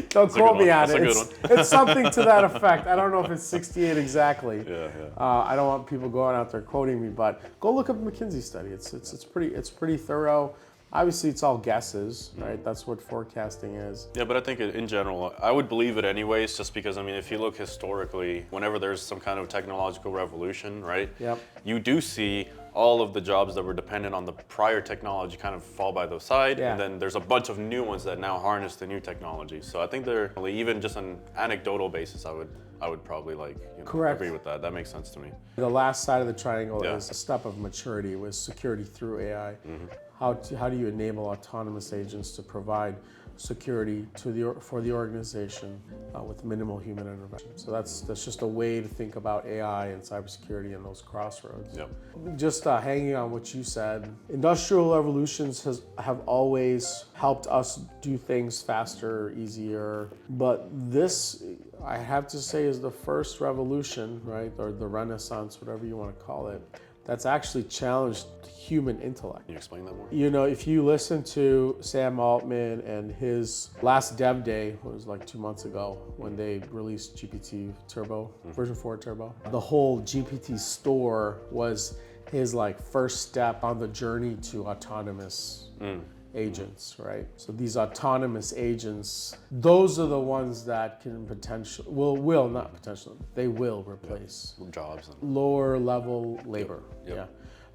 [SPEAKER 2] don't quote me on it. It's something to that effect. I don't know if it's 68 exactly.
[SPEAKER 1] Yeah.
[SPEAKER 2] I don't want people going out there quoting me, but go look up the McKinsey study. It's pretty thorough. Obviously, it's all guesses, right? That's what forecasting is.
[SPEAKER 1] Yeah, but I think in general, I would believe it anyways, just because, if you look historically, whenever there's some kind of technological revolution, right?
[SPEAKER 2] Yep.
[SPEAKER 1] You do see all of the jobs that were dependent on the prior technology kind of fall by the side,
[SPEAKER 2] Yeah.
[SPEAKER 1] and then there's a bunch of new ones that now harness the new technology. So I think they're, even just on an anecdotal basis, I would probably
[SPEAKER 2] Correct.
[SPEAKER 1] agree with that. That makes sense to me.
[SPEAKER 2] The last side of the triangle
[SPEAKER 1] Yeah.
[SPEAKER 2] is a step of maturity with security through AI. How do you enable autonomous agents to provide security for the organization with minimal human intervention? So that's just a way to think about AI and cybersecurity in those crossroads.
[SPEAKER 1] Yep.
[SPEAKER 2] Just hanging on what you said, industrial revolutions have always helped us do things faster, easier, but this, I have to say, is the first revolution, right, or the Renaissance, whatever you want to call it, that's actually challenged human intellect.
[SPEAKER 1] Can you explain that more?
[SPEAKER 2] If you listen to Sam Altman and his last dev day, was like 2 months ago when they released GPT Turbo, version 4 Turbo, the whole GPT store was his first step on the journey to autonomous agents, right? So these autonomous agents, those are the ones that can they will replace
[SPEAKER 1] Jobs.
[SPEAKER 2] lower level labor.
[SPEAKER 1] Yep.
[SPEAKER 2] Yeah.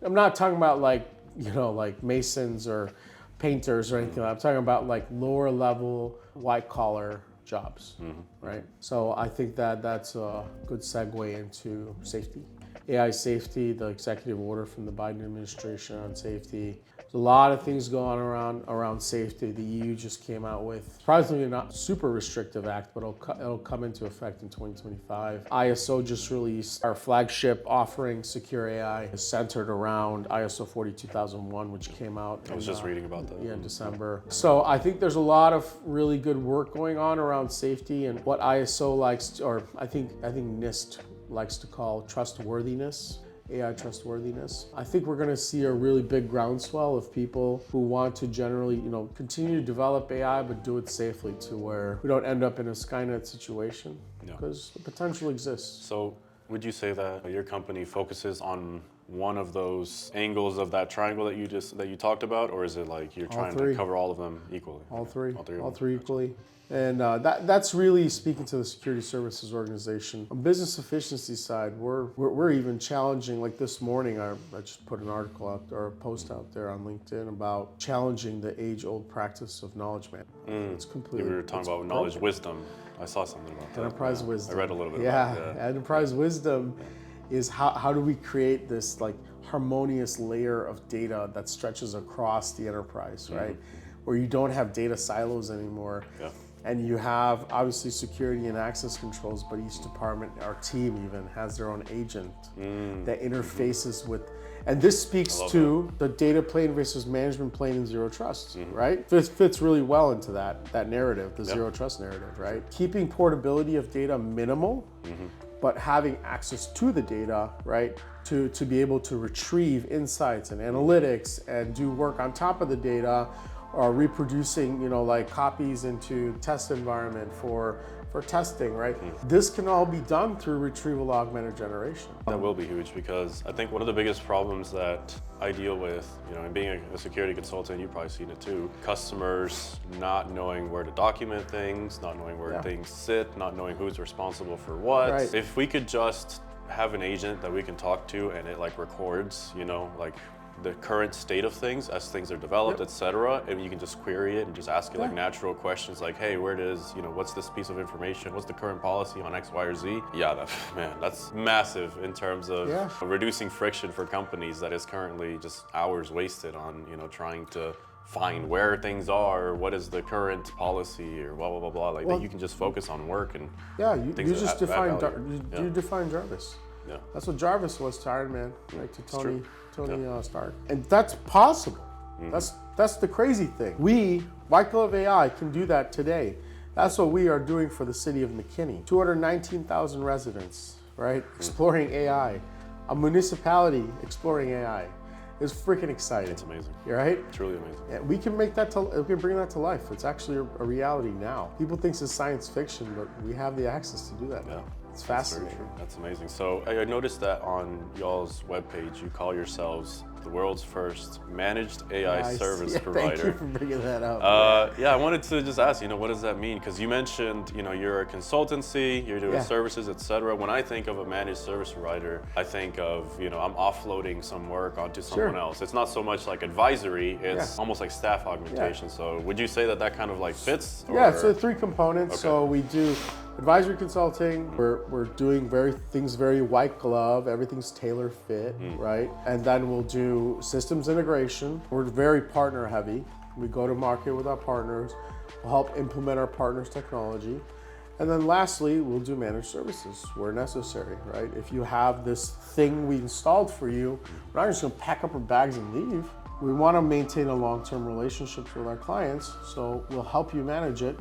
[SPEAKER 2] I'm not talking about like masons or painters or anything. I'm talking about lower level white collar jobs, right? So I think that a good segue into safety. AI safety, the executive order from the Biden administration on safety. There's a lot of things going around safety. The EU just came out with, surprisingly not super restrictive act, but it'll come into effect in 2025. ISO just released our flagship offering, Secure AI, is centered around ISO 42001, which came out.
[SPEAKER 1] I was just reading about that.
[SPEAKER 2] In December. So I think there's a lot of really good work going on around safety and what ISO likes, or I think NIST likes to call trustworthiness, AI trustworthiness. I think we're going to see a really big groundswell of people who want to generally, continue to develop AI, but do it safely to where we don't end up in a Skynet situation, because the potential exists.
[SPEAKER 1] So would you say that your company focuses on one of those angles of that triangle that you talked about, or is it like you're trying to cover all of them equally?
[SPEAKER 2] All three equally. And that's really speaking to the security services organization. On business efficiency side, we're even challenging, like this morning, I just put an article out or a post out there on LinkedIn about challenging the age-old practice of knowledge management. It's completely.
[SPEAKER 1] We were talking about knowledge wisdom. I saw something about that.
[SPEAKER 2] Enterprise wisdom.
[SPEAKER 1] I read a little bit about it.
[SPEAKER 2] Yeah, enterprise wisdom is how do we create this harmonious layer of data that stretches across the enterprise, right? Where you don't have data silos anymore.
[SPEAKER 1] Yeah.
[SPEAKER 2] And you have obviously security and access controls, but each department, our team even, has their own agent that interfaces with, and this speaks to the data plane versus management plane in Zero Trust, right? This fits really well into that narrative, the Zero Trust narrative, right? Keeping portability of data minimal, but having access to the data, right? To be able to retrieve insights and analytics and do work on top of the data, or reproducing, copies into test environment for testing, right? This can all be done through retrieval augmented generation.
[SPEAKER 1] That will be huge, because I think one of the biggest problems that I deal with, and being a security consultant, you've probably seen it too, customers not knowing where to document things, not knowing where things sit, not knowing who's responsible for what.
[SPEAKER 2] Right.
[SPEAKER 1] If we could just have an agent that we can talk to and it records, the current state of things as things are developed, etc. And you can just query it and just ask it like natural questions like, hey, where does, what's this piece of information? What's the current policy on X, Y, or Z? Yeah, that's massive in terms of reducing friction for companies that is currently just hours wasted on, trying to find where things are, what is the current policy, or blah, blah, blah, blah. Like, you can just focus on work and
[SPEAKER 2] you just define, you define Jarvis.
[SPEAKER 1] Yeah.
[SPEAKER 2] That's what Jarvis was to Iron Man, right, to Tony Stark. And that's possible. That's the crazy thing. We, WhitegloveAI, can do that today. That's what we are doing for the city of McKinney. 219,000 residents, right, exploring AI. A municipality exploring AI. It's freaking exciting.
[SPEAKER 1] It's amazing.
[SPEAKER 2] You're right?
[SPEAKER 1] Truly amazing.
[SPEAKER 2] Yeah, we can make that. We can bring that to life. It's actually a reality now. People think it's science fiction, but we have the access to do that now. It's fascinating.
[SPEAKER 1] That's amazing. So I noticed that on y'all's webpage, you call yourselves the world's first managed AI service provider.
[SPEAKER 2] Thank you for bringing that up.
[SPEAKER 1] I wanted to just ask, what does that mean? Because you mentioned, you're a consultancy, you're doing services, etc. When I think of a managed service provider, I think of, I'm offloading some work onto someone else. It's not so much like advisory, it's almost like staff augmentation. So would you say that kind of like fits?
[SPEAKER 2] Yeah, so 3 components. Okay. So we do advisory consulting. We're doing things very white glove. Everything's tailor fit, right? And then we'll do systems integration. We're very partner heavy. We go to market with our partners. We'll help implement our partners' technology. And then lastly, we'll do managed services where necessary, right? If you have this thing we installed for you, we're not just gonna pack up our bags and leave. We wanna maintain a long-term relationship with our clients, so we'll help you manage it.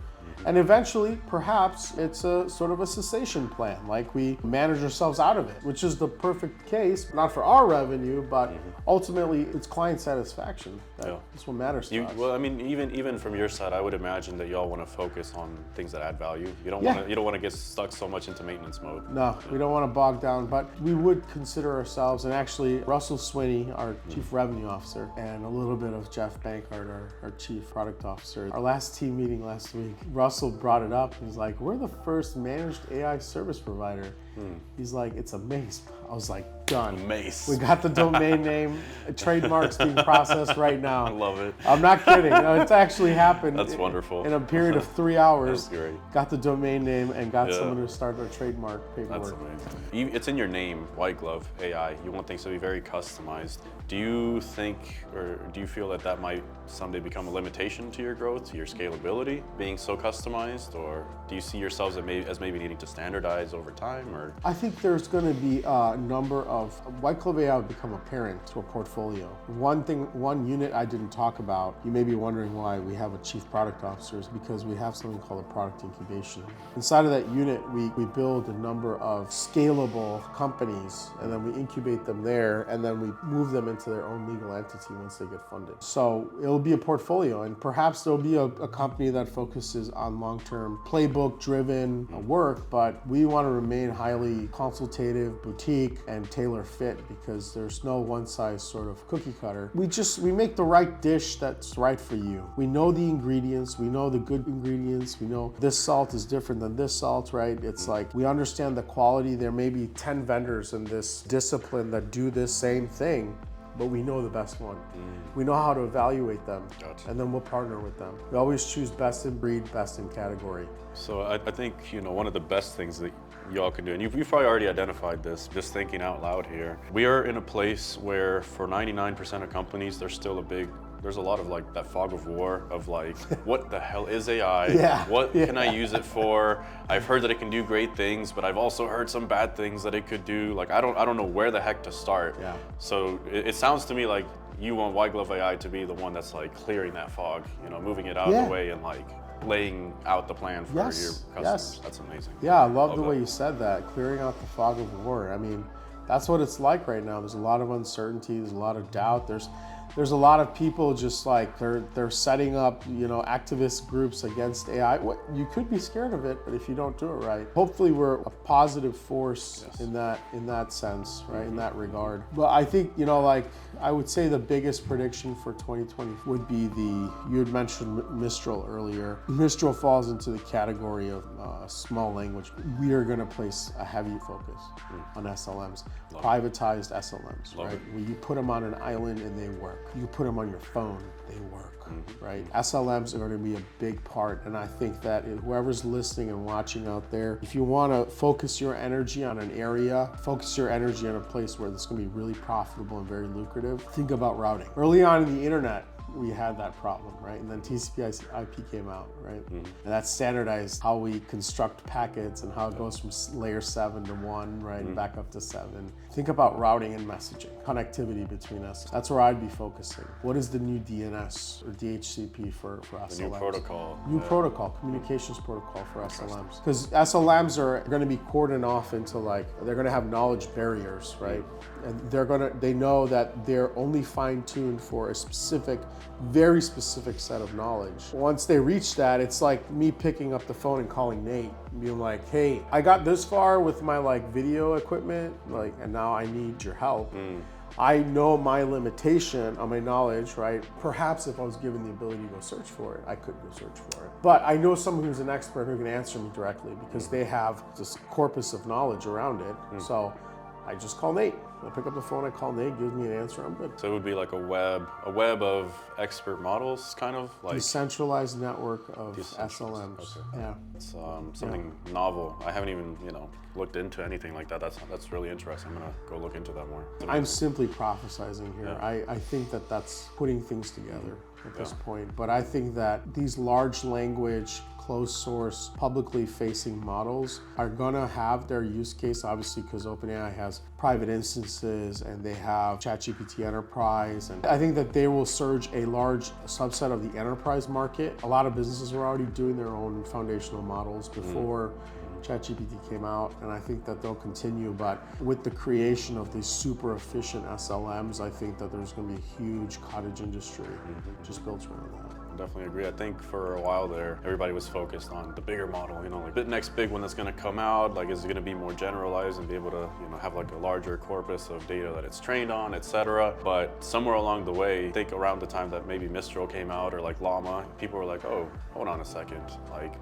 [SPEAKER 2] And eventually, perhaps it's a sort of a cessation plan, like we manage ourselves out of it, which is the perfect case, not for our revenue, but ultimately it's client satisfaction. That's what matters to us.
[SPEAKER 1] Well, I mean, even from your side, I would imagine that y'all want to focus on things that add value. You don't want to get stuck so much into maintenance mode.
[SPEAKER 2] No, we don't want to bog down, but we would consider ourselves, and actually Russell Swinney, our Chief Revenue Officer, and a little bit of Jeff Bankard, our Chief Product Officer. Our last team meeting last week, Russell brought it up. He's like, we're the first managed AI service provider. He's like, it's a maze. I was like, done.
[SPEAKER 1] Mace.
[SPEAKER 2] We got the domain name. Trademarks being processed right now.
[SPEAKER 1] I love it.
[SPEAKER 2] I'm not kidding. No, it's actually happened.
[SPEAKER 1] That's wonderful.
[SPEAKER 2] In a period of 3 hours.
[SPEAKER 1] That's great.
[SPEAKER 2] Got the domain name and got someone to start their trademark paperwork.
[SPEAKER 1] That's amazing. It's in your name, White Glove AI. You want things to be very customized. Do you think, or do you feel that might someday become a limitation to your growth, to your scalability, being so customized? Or do you see yourselves as maybe needing to standardize over time? Or
[SPEAKER 2] I think there's going to be a number of WhitegloveAI would become apparent to a portfolio. One unit I didn't talk about, you may be wondering why we have a chief product officer, is because we have something called a product incubation. Inside of that unit, we build a number of scalable companies, and then we incubate them there, and then we move them into their own legal entity once they get funded. So it'll be a portfolio, and perhaps there'll be a company that focuses on long-term playbook-driven work, but we want to remain highly consultative, boutique, and tailor-fit, because there's no one-size sort of cookie cutter. We make the right dish that's right for you. We know the ingredients, we know the good ingredients, we know this salt is different than this salt, right? It's like we understand the quality. There may be 10 vendors in this discipline that do this same thing, but we know the best one. We know how to evaluate them, and then we'll partner with them. We always choose best in breed, best in category.
[SPEAKER 1] So I think, one of the best things that y'all can do, and you've probably already identified this, just thinking out loud here. We are in a place where for 99% of companies, there's a lot of like that fog of war of like, what the hell is AI? What can I use it for? I've heard that it can do great things, but I've also heard some bad things that it could do. Like, I don't know where the heck to start. So it sounds to me like you want WhitegloveAI to be the one that's like clearing that fog, moving it out of the way and like laying out the plan for your customers. That's amazing.
[SPEAKER 2] Yeah, I love the way you said that, clearing out the fog of war. I mean, that's what it's like right now. There's a lot of uncertainty, there's a lot of doubt. There's there's a lot of people just like they're setting up, you know, activist groups against AI. You could be scared of it, but if you don't do it right, hopefully we're a positive force in that sense, right? In that regard. But I think, you know, like I would say the biggest prediction for 2020 would be you had mentioned Mistral earlier. Mistral falls into the category of small language. We are going to place a heavy focus on SLMs, privatized SLMs, right? Where you put them on an island and they work. You put them on your phone, they work, right? SLMs are going to be a big part, and I think that whoever's listening and watching out there, if you want to focus your energy on an area, focus your energy on a place where it's going to be really profitable and very lucrative, think about routing. Early on in the internet, we had that problem, right? And then TCP/IP came out, right? And that standardized how we construct packets and how it goes from layer 7 to 1, right? And back up to 7. Think about routing and messaging, connectivity between us. That's where I'd be focusing. What is the new DNS or DHCP for SLMs?
[SPEAKER 1] The new protocol.
[SPEAKER 2] New protocol, communications protocol for SLMs. Because SLMs are going to be cordoned off into they're going to have knowledge barriers, right? And they know that they're only fine-tuned for a very specific set of knowledge. Once they reach that, it's like me picking up the phone and calling Nate and being like, hey, I got this far with my video equipment, and now I need your help. I know my limitation on my knowledge, right? Perhaps if I was given the ability to go search for it, I could go search for it. But I know someone who's an expert who can answer me directly because they have this corpus of knowledge around it. So I just call Nate. I pick up the phone, I call Nate, gives me an answer, I'm good.
[SPEAKER 1] So it would be like a web of expert models, kind of like
[SPEAKER 2] decentralized network of SLMs.
[SPEAKER 1] Okay.
[SPEAKER 2] Yeah,
[SPEAKER 1] it's something novel. I haven't even looked into anything like that. That's really interesting. I'm gonna go look into that more.
[SPEAKER 2] I'm simply prophesizing here. I think that's putting things together at this point. But I think that these large language, closed source, publicly facing models are gonna have their use case, obviously, because OpenAI has private instances and they have ChatGPT Enterprise. And I think that they will surge a large subset of the enterprise market. A lot of businesses were already doing their own foundational models before ChatGPT came out, and I think that they'll continue. But with the creation of these super efficient SLMs, I think that there's going to be a huge cottage industry just built around that.
[SPEAKER 1] I definitely agree. I think for a while there, everybody was focused on the bigger model, like the next big one that's going to come out, is it going to be more generalized and be able to, have a larger corpus of data that it's trained on, etc. But somewhere along the way, I think around the time that maybe Mistral came out or Llama, people were like, oh, hold on a second,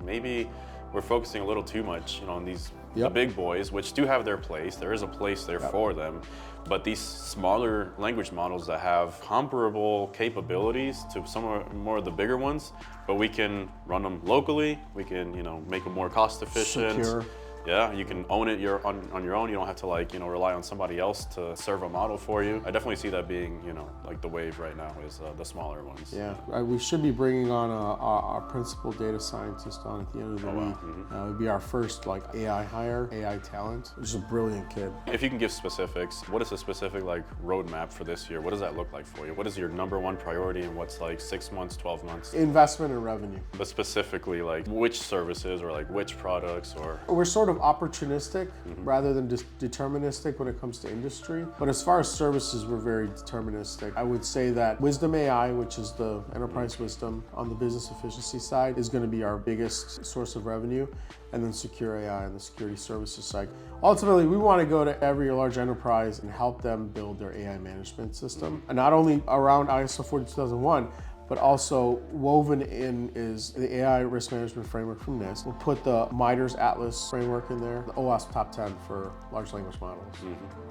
[SPEAKER 1] maybe we're focusing a little too much, on these the big boys, which do have their place. There is a place there for them. But these smaller language models that have comparable capabilities to some more of the bigger ones, but we can run them locally. We can, make them more cost efficient.
[SPEAKER 2] Secure.
[SPEAKER 1] Yeah, you can own it on your own. You don't have to rely on somebody else to serve a model for you. I definitely see that being, the wave right now is the smaller ones.
[SPEAKER 2] Yeah, we should be bringing on our principal data scientist on at the end of the week. It would be our first AI hire, AI talent. He's a brilliant kid.
[SPEAKER 1] If you can give specifics, what is the specific roadmap for this year? What does that look like for you? What is your number one priority and what's 6 months, 12 months?
[SPEAKER 2] Investment and revenue.
[SPEAKER 1] But specifically which services or which products or?
[SPEAKER 2] We're sort of opportunistic rather than just deterministic when it comes to industry. But as far as services, we're very deterministic. I would say that Wisdom AI, which is the enterprise wisdom on the business efficiency side, is going to be our biggest source of revenue. And then Secure AI on the security services side. Ultimately, we want to go to every large enterprise and help them build their AI management system. And not only around ISO 42001, but also woven in is the AI risk management framework from NIST. We'll put the MITRE's Atlas framework in there, the OWASP top 10 for large language models,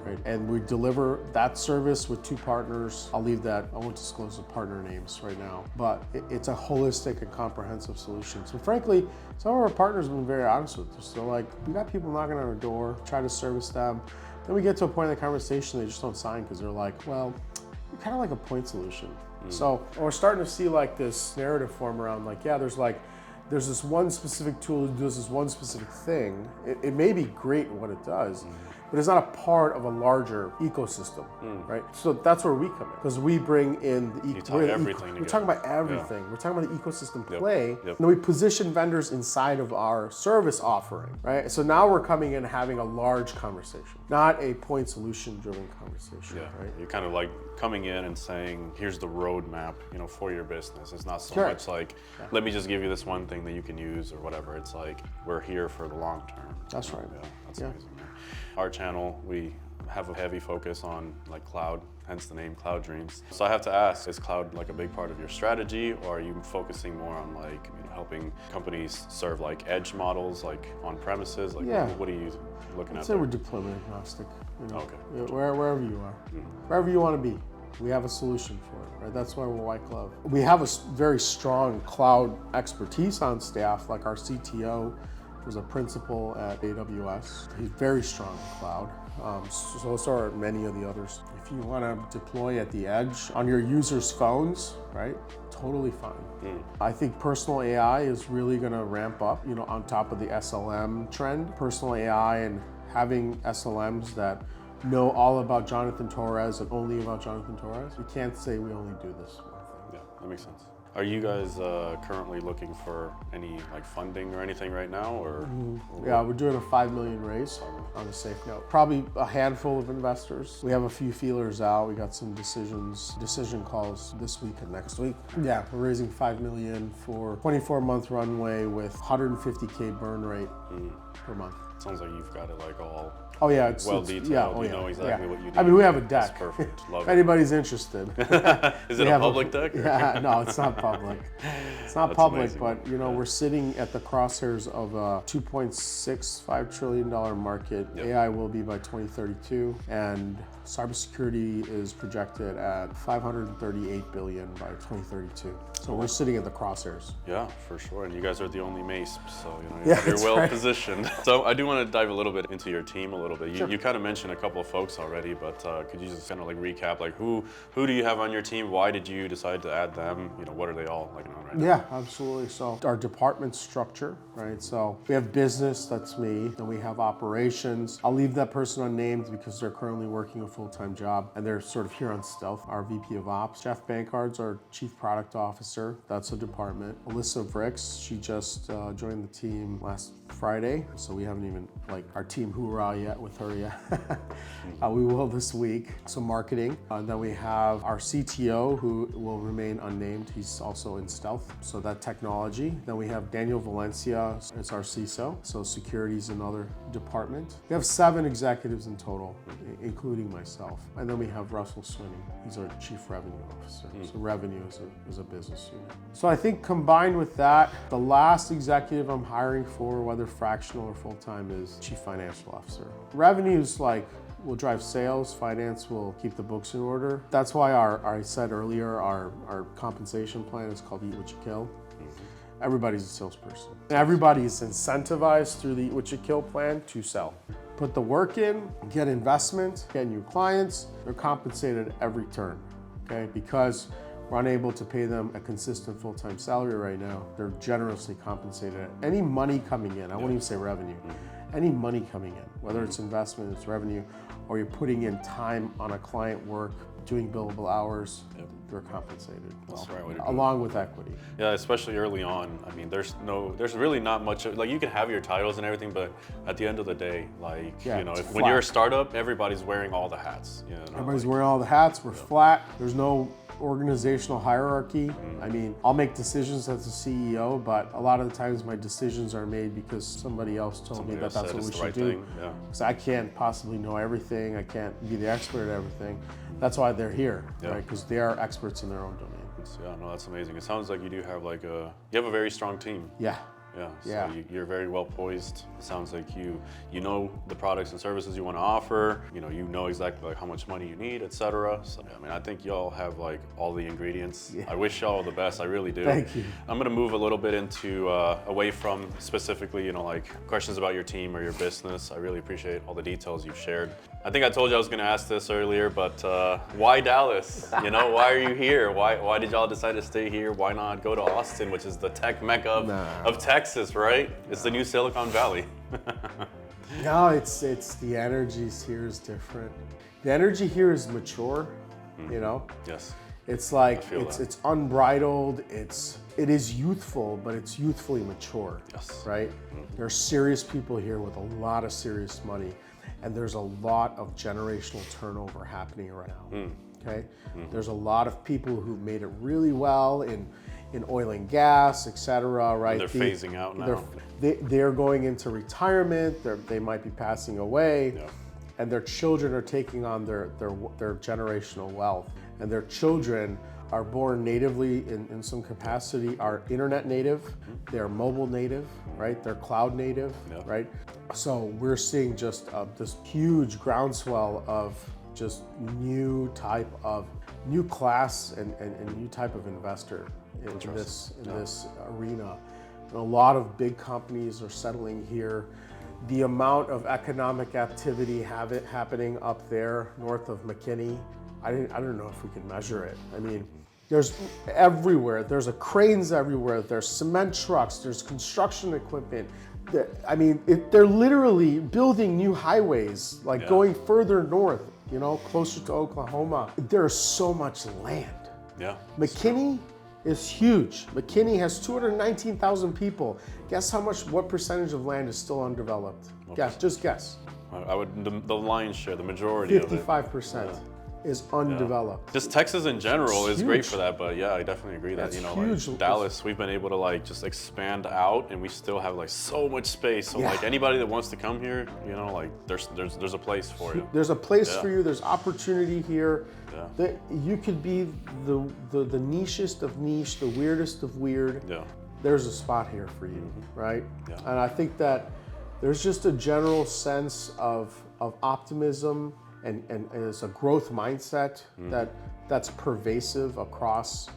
[SPEAKER 2] right? And we deliver that service with 2 partners. I won't disclose the partner names right now, but it's a holistic and comprehensive solution. So frankly, some of our partners have been very honest with us. They're like, we got people knocking on our door, try to service them. Then we get to a point in the conversation, they just don't sign because they're like, well, we're kind of like a point solution. So we're starting to see this narrative form around there's this one specific tool that does this one specific thing. It may be great at what it does, but it's not a part of a larger ecosystem, right? So that's where we come in, because we bring in the we're talking about everything. We're talking about the ecosystem play. And then we position vendors inside of our service offering, right? So now we're coming in having a large conversation, not a point solution driven conversation, right?
[SPEAKER 1] You're kind of like coming in and saying, here's the roadmap, for your business. It's not so much like, let me just give you this one thing that you can use or whatever. It's like, we're here for the long term.
[SPEAKER 2] That's right.
[SPEAKER 1] Yeah, that's amazing. Man. Our channel, we have a heavy focus on like cloud, hence the name Cloud Dreams. So I have to ask, is cloud like a big part of your strategy, or are you focusing more on like helping companies serve like edge models, like on premises? Like what are you looking at?
[SPEAKER 2] I'd say we're deployment agnostic.
[SPEAKER 1] Okay.
[SPEAKER 2] Wherever you are, wherever you want to be, we have a solution for it, right? That's why we're White Glove. We have a very strong cloud expertise on staff, like our CTO was a principal at AWS. He's very strong in cloud. So are many of the others. If you want to deploy at the edge on your users' phones, right? Totally fine. I think personal AI is really going to ramp up, on top of the SLM trend. Personal AI and having SLMs that know all about Jonathan Torres and only about Jonathan Torres. You can't say we only do this one thing.
[SPEAKER 1] Yeah, that makes sense. Are you guys currently looking for any like funding or anything right now, or?
[SPEAKER 2] Yeah, we're doing a $5 million raise on a safe note. Probably a handful of investors. We have a few feelers out. We got some decision calls this week and next week. Yeah, we're raising $5 million for 24-month runway with 150K burn rate per month.
[SPEAKER 1] Sounds like you've got it like all
[SPEAKER 2] detailed.
[SPEAKER 1] You know exactly what you do.
[SPEAKER 2] I mean, we have a deck.
[SPEAKER 1] That's perfect. Love
[SPEAKER 2] if
[SPEAKER 1] it.
[SPEAKER 2] anybody's interested.
[SPEAKER 1] Is it a public deck?
[SPEAKER 2] Yeah, no, it's not public. It's not public,
[SPEAKER 1] amazing.
[SPEAKER 2] but we're sitting at the crosshairs of a $2.65 trillion market. AI will be by 2032, and cybersecurity is projected at $538 billion by 2032. So we're sitting at the crosshairs.
[SPEAKER 1] Yeah, for sure. And you guys are the only MACE, so you're well positioned. So I do want to dive a little bit into your team a little bit. You kind of mentioned a couple of folks already, but could you just kind of like recap, like who do you have on your team? Why did you decide to add them? What are they all like on right now?
[SPEAKER 2] Yeah, absolutely. So our department structure, right? So we have business, that's me. Then we have operations. I'll leave that person unnamed because they're currently working a full-time job and they're sort of here on stealth. Our VP of Ops, Jeff Bankard's our Chief Product Officer. That's a department. Alyssa Vrix, she just joined the team last Friday, so we haven't even our team hoorah yet with her yet. We will this week. So marketing. Then we have our CTO, who will remain unnamed. He's also in stealth, so that technology. Then we have Daniel Valencia, it's our CISO, so security is another department. We have 7 executives in total, including myself. And then we have Russell Swinney, he's our Chief Revenue Officer. So revenue is a business unit. So I think combined with that, the last executive I'm hiring for, whether fractional or full-time, is Chief Financial Officer. Revenue's will drive sales, finance will keep the books in order. That's why I said earlier, our compensation plan is called Eat What You Kill. Everybody's a salesperson. Everybody is incentivized through the Eat What You Kill plan to sell. Put the work in, get investment, get new clients, they're compensated every turn, okay? Because we're unable to pay them a consistent full-time salary right now, they're generously compensated. Any money coming in, I won't even say revenue, any money coming in, whether it's investment, it's revenue, or you're putting in time on a client work, doing billable hours, they're compensated.
[SPEAKER 1] That's the right way to do it.
[SPEAKER 2] Along with equity.
[SPEAKER 1] Yeah, especially early on. I mean, there's really not much, you can have your titles and everything, but at the end of the day, when you're a startup, everybody's wearing all the hats.
[SPEAKER 2] Everybody's wearing all the hats, we're flat, there's no organizational hierarchy. I mean, I'll make decisions as a CEO, but a lot of the times my decisions are made because somebody else told me that that's what we should do. Because I can't possibly know everything, I can't be the expert at everything. That's why they're here, right? Because they are experts in their own domain.
[SPEAKER 1] Yeah, no, that's amazing. It sounds like you do have you have a very strong team.
[SPEAKER 2] Yeah.
[SPEAKER 1] So you're very well poised. It sounds like you know the products and services you want to offer. You know exactly how much money you need, etc. So I mean, I think y'all have all the ingredients. I wish y'all the best. I really do.
[SPEAKER 2] Thank you.
[SPEAKER 1] I'm gonna move a little bit into away from specifically questions about your team or your business. I really appreciate all the details you've shared. I think I told you I was gonna ask this earlier, but why Dallas? Why are you here? Why did y'all decide to stay here? Why not go to Austin, which is the tech mecca of Texas, right? It's the new Silicon Valley.
[SPEAKER 2] No, it's the energies here is different. The energy here is mature, you know?
[SPEAKER 1] Yes.
[SPEAKER 2] It's like
[SPEAKER 1] feel that.
[SPEAKER 2] it's unbridled, it is youthful, but it's youthfully mature.
[SPEAKER 1] Yes.
[SPEAKER 2] Right? There are serious people here with a lot of serious money, and there's a lot of generational turnover happening right now. Okay? There's a lot of people who've made it really well in oil and gas, etc. Right?
[SPEAKER 1] They're phasing out now.
[SPEAKER 2] They're going into retirement. They might be passing away,
[SPEAKER 1] Yeah.
[SPEAKER 2] and their children are taking on their generational wealth. And their children are born natively in some capacity, are internet native, they're mobile native, right? They're cloud native,
[SPEAKER 1] Yeah.
[SPEAKER 2] right? So we're seeing just this huge groundswell of just new class and new type of investor in this arena. And a lot of big companies are settling here. The amount of economic activity happening up there north of McKinney, I don't know if we can measure it. I mean, there's everywhere. There's cranes everywhere. There's cement trucks. There's construction equipment. They're literally building new highways, like going further north, you know, closer to Oklahoma. There's so much land.
[SPEAKER 1] Yeah.
[SPEAKER 2] McKinney is huge. McKinney has 219,000 people. Guess what percentage of land is still undeveloped? Guess, just guess.
[SPEAKER 1] I would, the lion's share, the majority of it.
[SPEAKER 2] 55%. Is undeveloped.
[SPEAKER 1] Just Texas in general is
[SPEAKER 2] huge.
[SPEAKER 1] great for that, but yeah, I definitely agree that,
[SPEAKER 2] That's
[SPEAKER 1] you know,
[SPEAKER 2] huge.
[SPEAKER 1] like Dallas, we've been able to like just expand out, and we still have like so much space. So like anybody that wants to come here, you know, like there's a place for you.
[SPEAKER 2] There's a place for you. There's opportunity here.
[SPEAKER 1] Yeah.
[SPEAKER 2] That you could be the nichest of niche, the weirdest of weird.
[SPEAKER 1] Yeah.
[SPEAKER 2] There's a spot here for you, right?
[SPEAKER 1] Yeah.
[SPEAKER 2] And I think that there's just a general sense of optimism. And it's a growth mindset that's pervasive across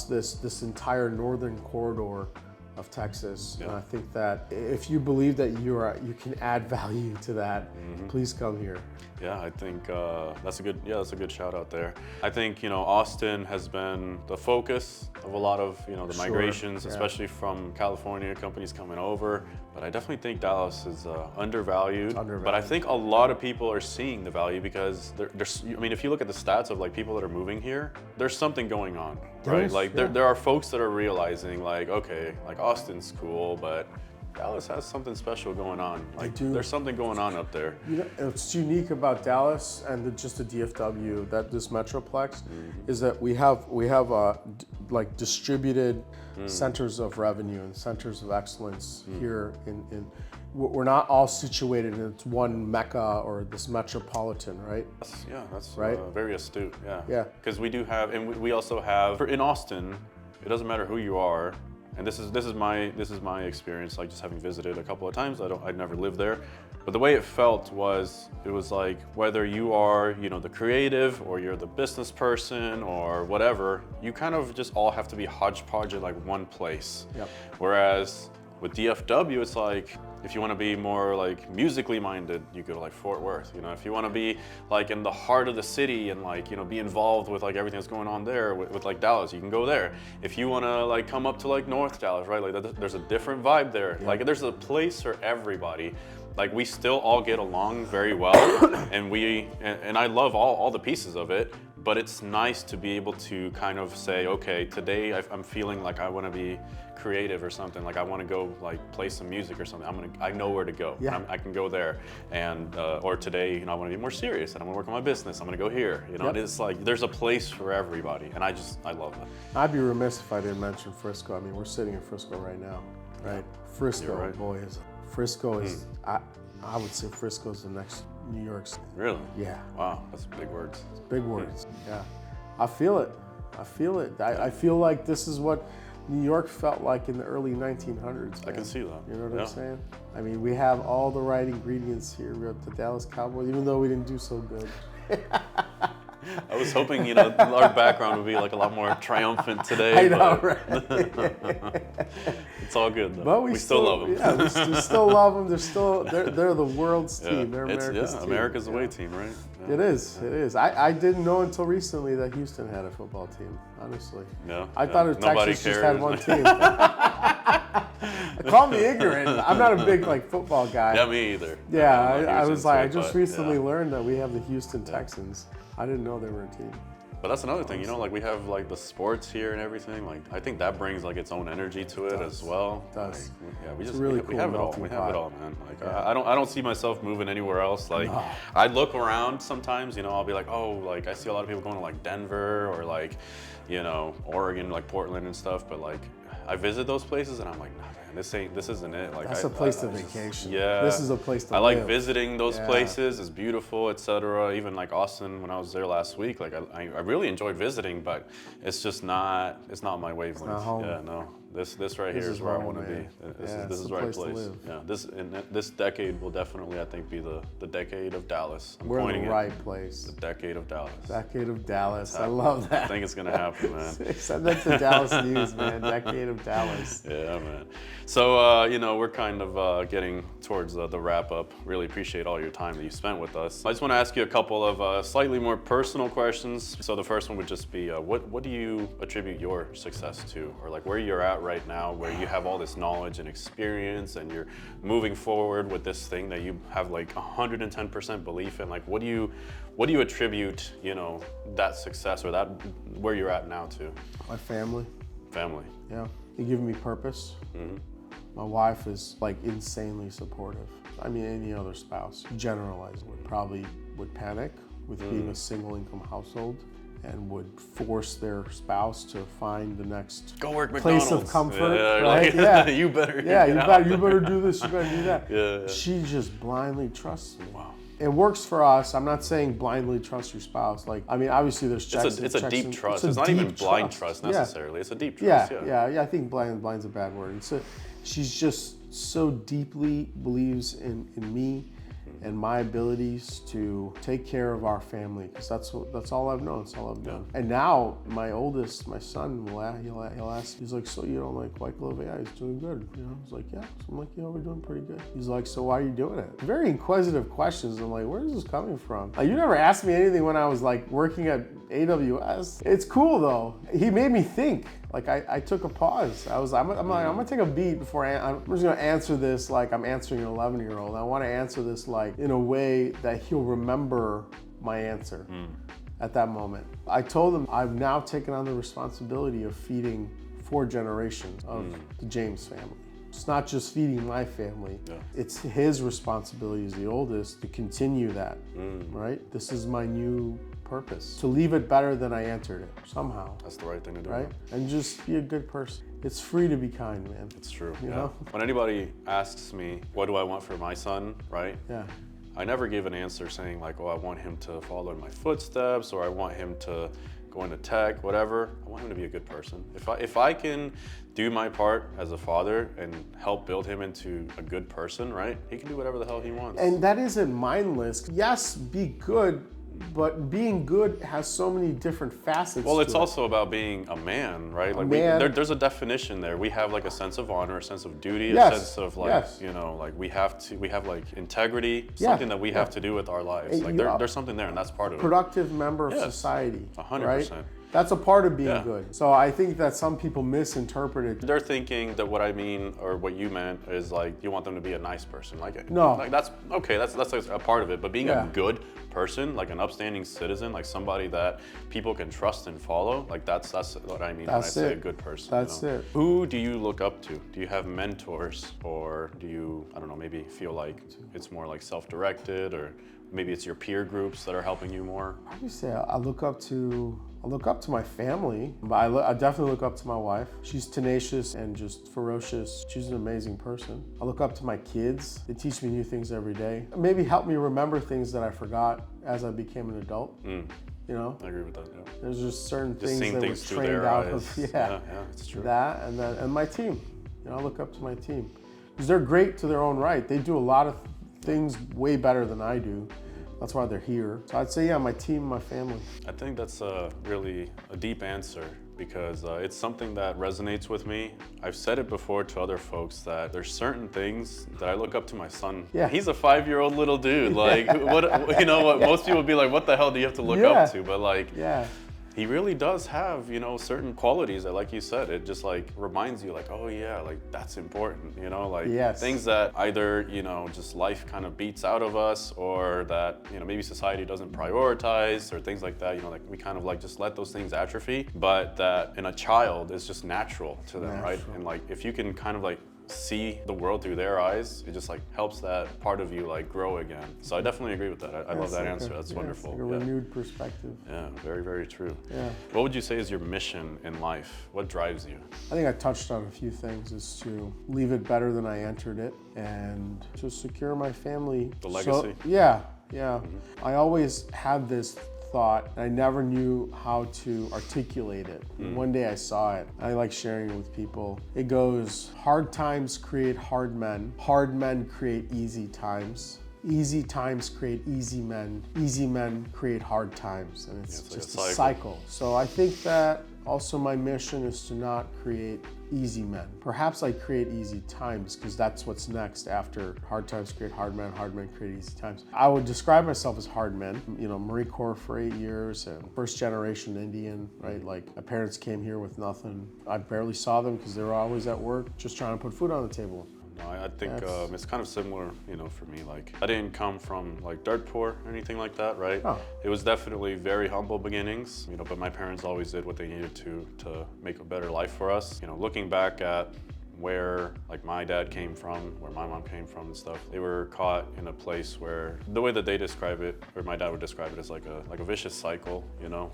[SPEAKER 2] this entire northern corridor of Texas.
[SPEAKER 1] Yeah.
[SPEAKER 2] And I think that if you believe that you can add value to that, please come here.
[SPEAKER 1] Yeah, I think that's a good shout out there. I think, you know, Austin has been the focus of a lot of, you know, the migrations, especially from California, companies coming over. But I definitely think Dallas is undervalued. But I think a lot of people are seeing the value because there's, I mean, if you look at the stats of like people that are moving here, there's something going on, right? Like there are folks that are realizing like, okay, like Austin's cool, but Dallas has something special going on. Like there's something going on up there.
[SPEAKER 2] You know, what's unique about Dallas and just the DFW, that this metroplex, is that we have like distributed centers of revenue and centers of excellence here. We're not all situated in one mecca or this metropolitan, right?
[SPEAKER 1] That's
[SPEAKER 2] right.
[SPEAKER 1] Very astute. Yeah.
[SPEAKER 2] Yeah.
[SPEAKER 1] Because we do have, and we also have in Austin. It doesn't matter who you are. And this is my experience, like just having visited a couple of times. I'd never lived there, but the way it felt was, it was like whether you are, you know, the creative or you're the business person or whatever, you kind of just all have to be hodgepodge in like one place.
[SPEAKER 2] Yep.
[SPEAKER 1] Whereas with DFW, it's like, if you want to be more like musically minded, you go to like Fort Worth. You know, if you want to be like in the heart of the city and like, you know, be involved with like everything that's going on there with like Dallas, you can go there. If you want to like come up to like North Dallas, right? Like there's a different vibe there. Yeah. Like there's a place for everybody. Like we still all get along very well, and I love all the pieces of it. But it's nice to be able to kind of say, okay, today I'm feeling like I want to be creative or something. Like I want to go like play some music or something. I know where to go.
[SPEAKER 2] Yeah.
[SPEAKER 1] I can go there. And or today, you know, I want to be more serious and I want to work on my business. I'm going to go here. You know,
[SPEAKER 2] Yep.
[SPEAKER 1] It's like there's a place for everybody, and I love that.
[SPEAKER 2] I'd be remiss if I didn't mention Frisco. I mean, we're sitting in Frisco right now, right? Frisco,
[SPEAKER 1] You're right.
[SPEAKER 2] boy, Frisco is. I would say Frisco is the next New York City.
[SPEAKER 1] Really?
[SPEAKER 2] Yeah.
[SPEAKER 1] Wow, that's big words.
[SPEAKER 2] Big words. Yeah. I feel it. I feel like this is what New York felt like in the early 1900s.
[SPEAKER 1] I can see that.
[SPEAKER 2] You know what I'm saying? I mean, we have all the right ingredients here. We're at the Dallas Cowboys, even though we didn't do so good.
[SPEAKER 1] I was hoping, you know, our background would be like a lot more triumphant today.
[SPEAKER 2] I know, right?
[SPEAKER 1] It's all good though.
[SPEAKER 2] But we
[SPEAKER 1] still love them.
[SPEAKER 2] Yeah, we still love them. They're the world's team. They're America's team.
[SPEAKER 1] America's away team, right? Yeah.
[SPEAKER 2] It is. I didn't know until recently that Houston had a football team, honestly.
[SPEAKER 1] Yeah.
[SPEAKER 2] I thought
[SPEAKER 1] Nobody
[SPEAKER 2] Texas just had
[SPEAKER 1] cares.
[SPEAKER 2] one team. Call me ignorant. I'm not a big like football guy.
[SPEAKER 1] Yeah, me either.
[SPEAKER 2] Yeah,
[SPEAKER 1] I'm not
[SPEAKER 2] I
[SPEAKER 1] huge
[SPEAKER 2] was
[SPEAKER 1] into
[SPEAKER 2] like, I
[SPEAKER 1] it,
[SPEAKER 2] just
[SPEAKER 1] but,
[SPEAKER 2] recently
[SPEAKER 1] yeah.
[SPEAKER 2] learned that we have the Houston Texans. I didn't know they were a team.
[SPEAKER 1] But that's another thing, you know, like we have like the sports here and everything. Like I think that brings like its own energy to it as well.
[SPEAKER 2] It does.
[SPEAKER 1] Like, yeah, we
[SPEAKER 2] It's
[SPEAKER 1] just
[SPEAKER 2] really
[SPEAKER 1] we
[SPEAKER 2] cool
[SPEAKER 1] have it all.
[SPEAKER 2] melting
[SPEAKER 1] We have
[SPEAKER 2] pot.
[SPEAKER 1] it all, man. Like
[SPEAKER 2] Yeah.
[SPEAKER 1] I don't see myself moving anywhere else. Like
[SPEAKER 2] No.
[SPEAKER 1] I look around sometimes, you know, I'll be like, oh, like I see a lot of people going to like Denver or like, you know, Oregon, like Portland and stuff. But like I visit those places and I'm like, nah, man, this isn't it. Like
[SPEAKER 2] That's a place to vacation.
[SPEAKER 1] Yeah.
[SPEAKER 2] This is a place to
[SPEAKER 1] I like
[SPEAKER 2] live.
[SPEAKER 1] visiting those
[SPEAKER 2] Yeah.
[SPEAKER 1] places. It's beautiful, etc. Even like Austin, when I was there last week, like I really enjoyed visiting, but it's just not. It's not my wavelength.
[SPEAKER 2] not home.
[SPEAKER 1] Yeah, no. This right
[SPEAKER 2] This
[SPEAKER 1] here
[SPEAKER 2] is
[SPEAKER 1] is where I
[SPEAKER 2] home,
[SPEAKER 1] want to be.
[SPEAKER 2] man.
[SPEAKER 1] This
[SPEAKER 2] Yeah,
[SPEAKER 1] is
[SPEAKER 2] it's
[SPEAKER 1] the
[SPEAKER 2] the
[SPEAKER 1] right
[SPEAKER 2] place to
[SPEAKER 1] place.
[SPEAKER 2] live.
[SPEAKER 1] Yeah. This decade will definitely, I think, be the decade of Dallas. I'm
[SPEAKER 2] We're in
[SPEAKER 1] coining
[SPEAKER 2] the
[SPEAKER 1] it.
[SPEAKER 2] right place.
[SPEAKER 1] The decade of Dallas.
[SPEAKER 2] Decade of Dallas. I
[SPEAKER 1] happening.
[SPEAKER 2] love
[SPEAKER 1] I
[SPEAKER 2] that.
[SPEAKER 1] think it's gonna happen, man.
[SPEAKER 2] Send that to Dallas News, man. Decade of Dallas.
[SPEAKER 1] Yeah, man. So, you know, we're kind of getting towards the wrap up. Really appreciate all your time that you spent with us. I just want to ask you a couple of slightly more personal questions. So the first one would just be, what do you attribute your success to? Or like where you're at right now, where you have all this knowledge and experience and you're moving forward with this thing that you have like 110% belief in? Like, what do you attribute, you know, that success or that where you're at now to?
[SPEAKER 2] My family.
[SPEAKER 1] Family.
[SPEAKER 2] Yeah. They give me purpose.
[SPEAKER 1] Mm-hmm.
[SPEAKER 2] My wife is like insanely supportive. I mean, any other spouse, generalized, would panic with being a single income household and would force their spouse to find the next
[SPEAKER 1] Go work
[SPEAKER 2] place
[SPEAKER 1] McDonald's.
[SPEAKER 2] of comfort,
[SPEAKER 1] Yeah,
[SPEAKER 2] right?
[SPEAKER 1] like,
[SPEAKER 2] Yeah.
[SPEAKER 1] you better.
[SPEAKER 2] Yeah,
[SPEAKER 1] get
[SPEAKER 2] you
[SPEAKER 1] out.
[SPEAKER 2] better do this, you better do that.
[SPEAKER 1] Yeah.
[SPEAKER 2] She just blindly trusts me.
[SPEAKER 1] Wow.
[SPEAKER 2] It works for us. I'm not saying blindly trust your spouse. Like, I mean, obviously there's checks.
[SPEAKER 1] It's a deep
[SPEAKER 2] and-
[SPEAKER 1] trust.
[SPEAKER 2] a
[SPEAKER 1] It's not even
[SPEAKER 2] deep
[SPEAKER 1] blind trust
[SPEAKER 2] Yeah.
[SPEAKER 1] necessarily. It's a deep trust.
[SPEAKER 2] Yeah. I think blind's a bad word. So she's just so deeply believes in me and my abilities to take care of our family, because that's all I've known. That's all I've done. And now my oldest, my son, he'll ask. He's like, so you know, like WhitegloveAI is doing good. You know, I was like, yeah. So I'm like, yeah, we're doing pretty good. He's like, so why are you doing it? Very inquisitive questions. I'm like, where is this coming from? Like, you never asked me anything when I was like working at AWS. It's cool though. He made me think. Like I took a pause. I'm gonna take a beat before I'm just gonna answer this like I'm answering an 11-year-old. I want to answer this like in a way that he'll remember my answer at that moment. I told him I've now taken on the responsibility of feeding 4 generations of the James family. It's not just feeding my family.
[SPEAKER 1] Yeah.
[SPEAKER 2] It's his responsibility as the oldest to continue that, right? This is my new purpose, to leave it better than I entered it somehow.
[SPEAKER 1] That's the right thing to do.
[SPEAKER 2] Right? And just be a good person. It's free to be kind, man.
[SPEAKER 1] It's true.
[SPEAKER 2] You
[SPEAKER 1] Yeah.
[SPEAKER 2] know?
[SPEAKER 1] When anybody asks me, what do I want for my son, right?
[SPEAKER 2] Yeah.
[SPEAKER 1] I never give an answer saying like, oh, I want him to follow in my footsteps, or I want him to go into tech, whatever. I want him to be a good person. If I can do my part as a father and help build him into a good person, right? He can do whatever the hell he wants.
[SPEAKER 2] And that isn't mindless. Yes, be good, but being good has so many different facets.
[SPEAKER 1] Well, it's
[SPEAKER 2] to it.
[SPEAKER 1] also about being a man, right? Like
[SPEAKER 2] man.
[SPEAKER 1] there's a definition there. We have like a sense of honor, a sense of duty,
[SPEAKER 2] Yes.
[SPEAKER 1] a sense of like,
[SPEAKER 2] Yes.
[SPEAKER 1] you know, like we have like integrity,
[SPEAKER 2] Yeah.
[SPEAKER 1] something that we have to do with our lives.
[SPEAKER 2] And
[SPEAKER 1] Like
[SPEAKER 2] you are
[SPEAKER 1] there's something there, and that's part of it.
[SPEAKER 2] productive member of
[SPEAKER 1] Yes.
[SPEAKER 2] society.
[SPEAKER 1] 100%.
[SPEAKER 2] Right? That's a part of being
[SPEAKER 1] Yeah.
[SPEAKER 2] good. So I think that some people misinterpret it.
[SPEAKER 1] They're thinking that what I mean or what you meant is like you want them to be a nice person. Like
[SPEAKER 2] No.
[SPEAKER 1] like that's okay. That's a part of it. But being
[SPEAKER 2] Yeah.
[SPEAKER 1] a good person, like an upstanding citizen, like somebody that people can trust and follow, like that's what I mean when I
[SPEAKER 2] That's
[SPEAKER 1] say a
[SPEAKER 2] it.
[SPEAKER 1] good person.
[SPEAKER 2] That's it.
[SPEAKER 1] Who do you look up to? Do you have mentors, or do you, I don't know, maybe feel like it's more like self-directed, or maybe it's your peer groups that are helping you more?
[SPEAKER 2] I would say I look up to my family, but I definitely look up to my wife. She's tenacious and just ferocious. She's an amazing person. I look up to my kids. They teach me new things every day. Maybe help me remember things that I forgot as I became an adult. You know,
[SPEAKER 1] I agree with that. Yeah.
[SPEAKER 2] there's just certain
[SPEAKER 1] Just
[SPEAKER 2] things
[SPEAKER 1] seeing
[SPEAKER 2] that
[SPEAKER 1] things
[SPEAKER 2] was
[SPEAKER 1] through
[SPEAKER 2] trained
[SPEAKER 1] their
[SPEAKER 2] out
[SPEAKER 1] eyes.
[SPEAKER 2] of.
[SPEAKER 1] Yeah, it's true.
[SPEAKER 2] That and my team. You know, I look up to my team because they're great to their own right. They do a lot of things way better than I do. That's why they're here. So I'd say, yeah, my team, my family.
[SPEAKER 1] I think that's really a deep answer, because it's something that resonates with me. I've said it before to other folks that there's certain things that I look up to my son.
[SPEAKER 2] Yeah.
[SPEAKER 1] He's a 5-year-old little dude. Like, what, you know what? Most people would be like, what the hell do you have to look
[SPEAKER 2] Yeah.
[SPEAKER 1] up to? But like,
[SPEAKER 2] Yeah.
[SPEAKER 1] He really does have, certain qualities that, like you said, it just like reminds you like, oh yeah, like that's important, like
[SPEAKER 2] Yes.
[SPEAKER 1] things that either, just life kind of beats out of us, or that, maybe society doesn't prioritize, or things like that, like we kind of like just let those things atrophy, but that in a child is just natural to them, right? And like if you can kind of like see the world through their eyes, it just like helps that part of you like grow again. So I definitely agree with that. I love that answer. That's wonderful.
[SPEAKER 2] It's like a renewed perspective.
[SPEAKER 1] Yeah, very, very true.
[SPEAKER 2] Yeah.
[SPEAKER 1] What would you say is your mission in life? What drives you?
[SPEAKER 2] I think I touched on a few things, is to leave it better than I entered it and to secure my family.
[SPEAKER 1] The legacy?
[SPEAKER 2] Yeah. I always had this thought, and I never knew how to articulate it. One day I saw it. I like sharing it with people. It goes, hard times create hard men create easy times create easy men create hard times, and it's just a cycle. So I think that also my mission is to not create easy men. Perhaps I create easy times, because that's what's next after hard times create hard men create easy times. I would describe myself as hard men. Marine Corps for 8 years, and first generation Indian, right? Like my parents came here with nothing. I barely saw them because they were always at work, just trying to put food on the table.
[SPEAKER 1] I think it's kind of similar, for me. Like I didn't come from like dirt poor or anything like that, right?
[SPEAKER 2] Oh.
[SPEAKER 1] It was definitely very humble beginnings, but my parents always did what they needed to make a better life for us. Looking back at where like my dad came from, where my mom came from and stuff, they were caught in a place where the way that they describe it, or my dad would describe it, as like a vicious cycle,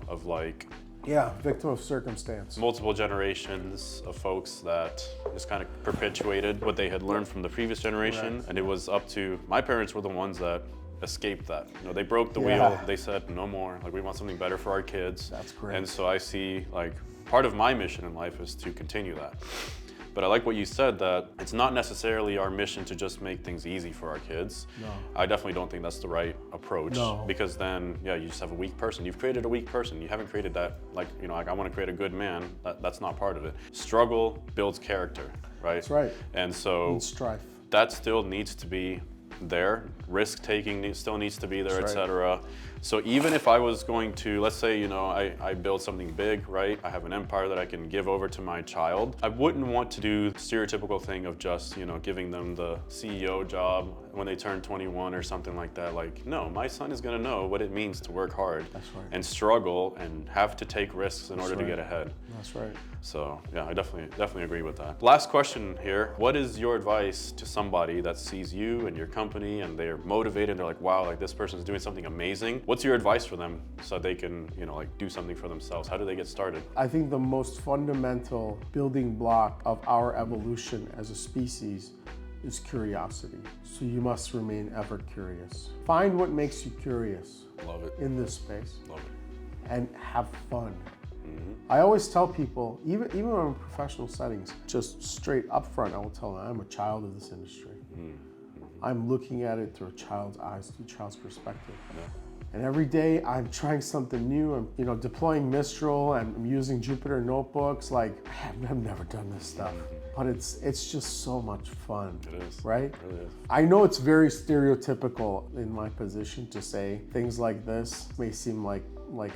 [SPEAKER 1] of like,
[SPEAKER 2] yeah, victim of circumstance.
[SPEAKER 1] Multiple generations of folks that just kind of perpetuated what they had learned from the previous generation. Right. And it was up to, my parents were the ones that escaped that. They broke the wheel. They said, no more, like we want something better for our kids.
[SPEAKER 2] That's great.
[SPEAKER 1] And so I see like part of my mission in life is to continue that. But I like what you said, that it's not necessarily our mission to just make things easy for our kids.
[SPEAKER 2] No.
[SPEAKER 1] I definitely don't think that's the right approach.
[SPEAKER 2] No.
[SPEAKER 1] Because then, you just have a weak person. You've created a weak person. You haven't created that, like I want to create a good man. That's not part of it. Struggle builds character, right?
[SPEAKER 2] That's right.
[SPEAKER 1] And so
[SPEAKER 2] and strife.
[SPEAKER 1] That still needs to be there. Risk taking still needs to be there, etc. So even if I was going to, let's say, I build something big, right? I have an empire that I can give over to my child. I wouldn't want to do the stereotypical thing of just, giving them the CEO job when they turn 21 or something like that. Like, no, my son is going to know what it means to work hard and struggle and have to take risks in order to get ahead.
[SPEAKER 2] That's right.
[SPEAKER 1] So yeah, I definitely agree with that. Last question here. What is your advice to somebody that sees you and your company and they're motivated, they're like, wow, like this person's doing something amazing. What's your advice for them so they can, like do something for themselves? How do they get started?
[SPEAKER 2] I think the most fundamental building block of our evolution as a species is curiosity. So you must remain ever curious. Find what makes you curious.
[SPEAKER 1] Love it.
[SPEAKER 2] In this space.
[SPEAKER 1] Love it.
[SPEAKER 2] And have fun. I always tell people, even when I'm in professional settings, just straight up front, I will tell them I'm a child of this industry. I'm looking at it through a child's eyes, through a child's perspective.
[SPEAKER 1] Yeah.
[SPEAKER 2] And every day I'm trying something new. I'm deploying Mistral and I'm using Jupyter notebooks. Like, I've never done this stuff, but it's just so much fun.
[SPEAKER 1] It is.
[SPEAKER 2] Right?
[SPEAKER 1] It really is.
[SPEAKER 2] I know it's very stereotypical in my position to say things like this may seem like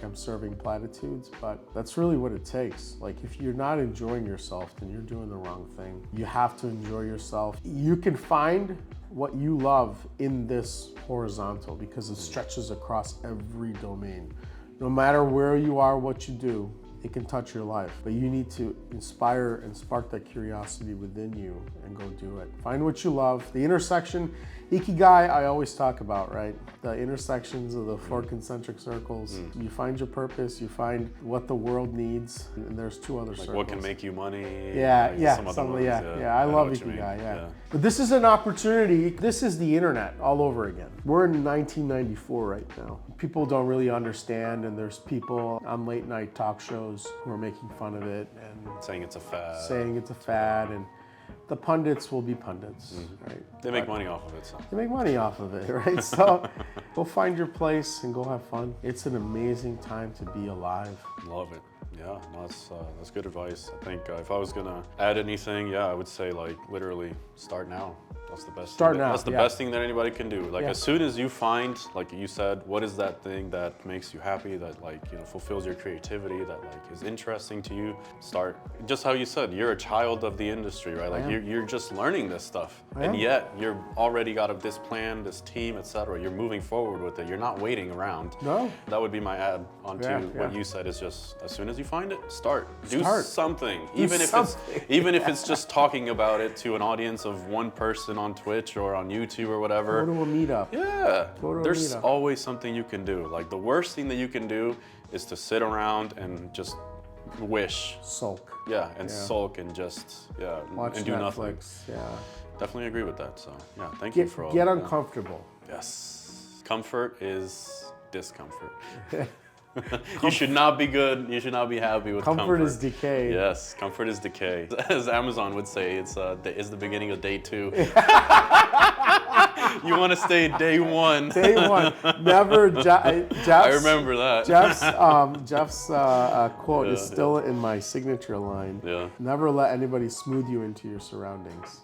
[SPEAKER 2] I'm serving platitudes, but that's really what it takes. Like, if you're not enjoying yourself, then you're doing the wrong thing. You have to enjoy yourself. You can find what you love in this horizontal because it stretches across every domain. No matter where you are, what you do, it can touch your life, but you need to inspire and spark that curiosity within you and go do it. Find what you love. The intersection, Ikigai, I always talk about, right? The intersections of the four concentric circles. You find your purpose, you find what the world needs, and there's two other circles.
[SPEAKER 1] What can make you money?
[SPEAKER 2] Yeah,
[SPEAKER 1] like
[SPEAKER 2] yeah,
[SPEAKER 1] some other ones,
[SPEAKER 2] I love Ikigai, yeah. But this is an opportunity. This is the internet all over again. We're in 1994 right now. People don't really understand, and there's people on late night talk shows who are making fun of it and
[SPEAKER 1] saying it's a
[SPEAKER 2] fad. And the pundits will be pundits, right?
[SPEAKER 1] They make money off of it. So.
[SPEAKER 2] They make money off of it, right? So go find your place and go have fun. It's an amazing time to be alive.
[SPEAKER 1] Love it. Yeah, no, that's good advice. I think if I was gonna add anything, I would say like literally start now. That's the best.
[SPEAKER 2] Start
[SPEAKER 1] thing
[SPEAKER 2] now.
[SPEAKER 1] That's the best thing that anybody can do. Like
[SPEAKER 2] Yeah.
[SPEAKER 1] as soon as you find, like you said, what is that thing that makes you happy, that like, you know, fulfills your creativity, that like is interesting to you, start. Just how you said, you're a child of the industry, right? Like you're just learning this stuff, and yet you're already got this plan, this team, etc. You're moving forward with it. You're not waiting around.
[SPEAKER 2] No.
[SPEAKER 1] That would be my add onto what you said. Is just as soon as you find it, start. Do something. Even if it's just talking about it to an audience of one person on Twitch or on YouTube or whatever.
[SPEAKER 2] Go to a meetup.
[SPEAKER 1] Yeah. There's
[SPEAKER 2] meetup.
[SPEAKER 1] always something you can do. Like the worst thing that you can do is to sit around and just wish.
[SPEAKER 2] Sulk.
[SPEAKER 1] Yeah, and sulk and just
[SPEAKER 2] Watch
[SPEAKER 1] and do
[SPEAKER 2] Netflix.
[SPEAKER 1] nothing.
[SPEAKER 2] Yeah.
[SPEAKER 1] Definitely agree with that. So yeah, thank you for all.
[SPEAKER 2] Get uncomfortable.
[SPEAKER 1] Yes. Comfort is discomfort. You should not be good. You should not be happy with comfort.
[SPEAKER 2] Comfort is decay.
[SPEAKER 1] Yes, comfort is decay. As Amazon would say, it's the beginning of day 2. You want to stay day 1.
[SPEAKER 2] Day 1. Never.
[SPEAKER 1] I remember that.
[SPEAKER 2] Jeff's quote is still in my signature line.
[SPEAKER 1] Yeah.
[SPEAKER 2] Never let anybody smooth you into your surroundings.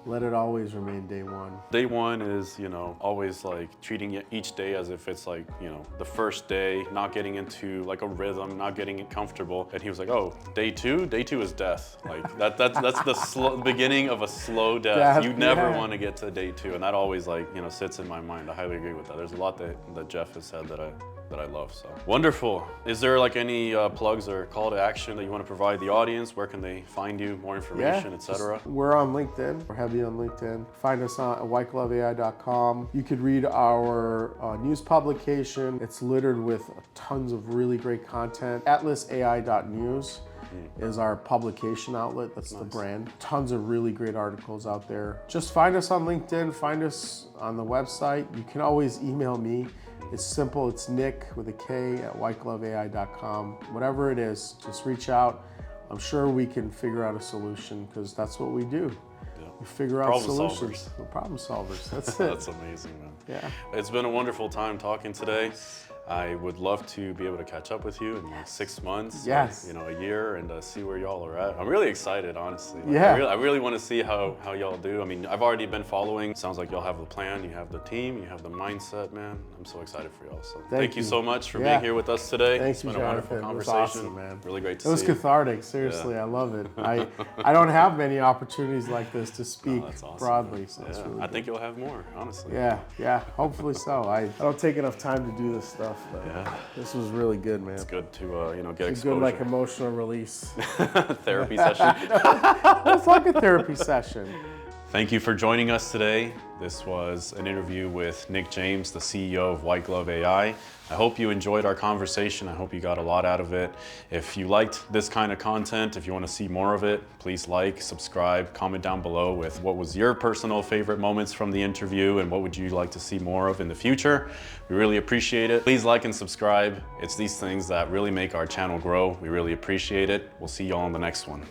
[SPEAKER 2] Let it always remain day 1.
[SPEAKER 1] Day 1 is, you know, always like treating each day as if it's like, you know, the first day, not getting into like a rhythm, not getting it comfortable. And he was like, oh, day 2? Day 2 is death. Like that's the beginning of a slow death. You never want to get to day 2. And that always like, you know, sits in my mind. I highly agree with that. There's a lot that Jeff has said that I love. So wonderful. Is there like any plugs or call to action that you want to provide the audience? Where can they find you? More information, etc.
[SPEAKER 2] We're on LinkedIn. We're heavy on LinkedIn. Find us on WhitegloveAI.com. You could read our news publication. It's littered with tons of really great content. AtlasAI.news is our publication outlet. That's the brand. Tons of really great articles out there. Just find us on LinkedIn. Find us on the website. You can always email me. It's simple. It's Nick with a K at WhitegloveAI.com. Whatever it is, just reach out. I'm sure we can figure out a solution because that's what we do. We figure out solutions. We're problem solvers. That's it.
[SPEAKER 1] That's amazing, man.
[SPEAKER 2] Yeah.
[SPEAKER 1] It's been a wonderful time talking today. I would love to be able to catch up with you in like 6 months,
[SPEAKER 2] yes,
[SPEAKER 1] or, you know, a year, and see where y'all are at. I'm really excited, honestly. Like,
[SPEAKER 2] yeah.
[SPEAKER 1] I really want to see how y'all do. I mean, I've already been following. Sounds like y'all have the plan, you have the team, you have the mindset, man. I'm so excited for y'all. So thank you so much for being here with us today.
[SPEAKER 2] Thanks,
[SPEAKER 1] it's been a wonderful conversation.
[SPEAKER 2] It was awesome, man.
[SPEAKER 1] Really great to see.
[SPEAKER 2] It was cathartic. Seriously, I love it. I don't have many opportunities like this to speak broadly, so it's really
[SPEAKER 1] I think you'll have more, honestly.
[SPEAKER 2] Yeah. Hopefully so. I don't take enough time to do this stuff, but this was really good, man.
[SPEAKER 1] It's good to you know, get
[SPEAKER 2] it's
[SPEAKER 1] exposure.
[SPEAKER 2] Good like emotional release.
[SPEAKER 1] Therapy session.
[SPEAKER 2] It's like a therapy session.
[SPEAKER 1] Thank you for joining us today. This was an interview with Nick James, the CEO of WhitegloveAI. I hope you enjoyed our conversation. I hope you got a lot out of it. If you liked this kind of content, if you want to see more of it, please like, subscribe, comment down below with what was your personal favorite moments from the interview and what would you like to see more of in the future. We really appreciate it. Please like and subscribe. It's these things that really make our channel grow. We really appreciate it. We'll see you all in the next one.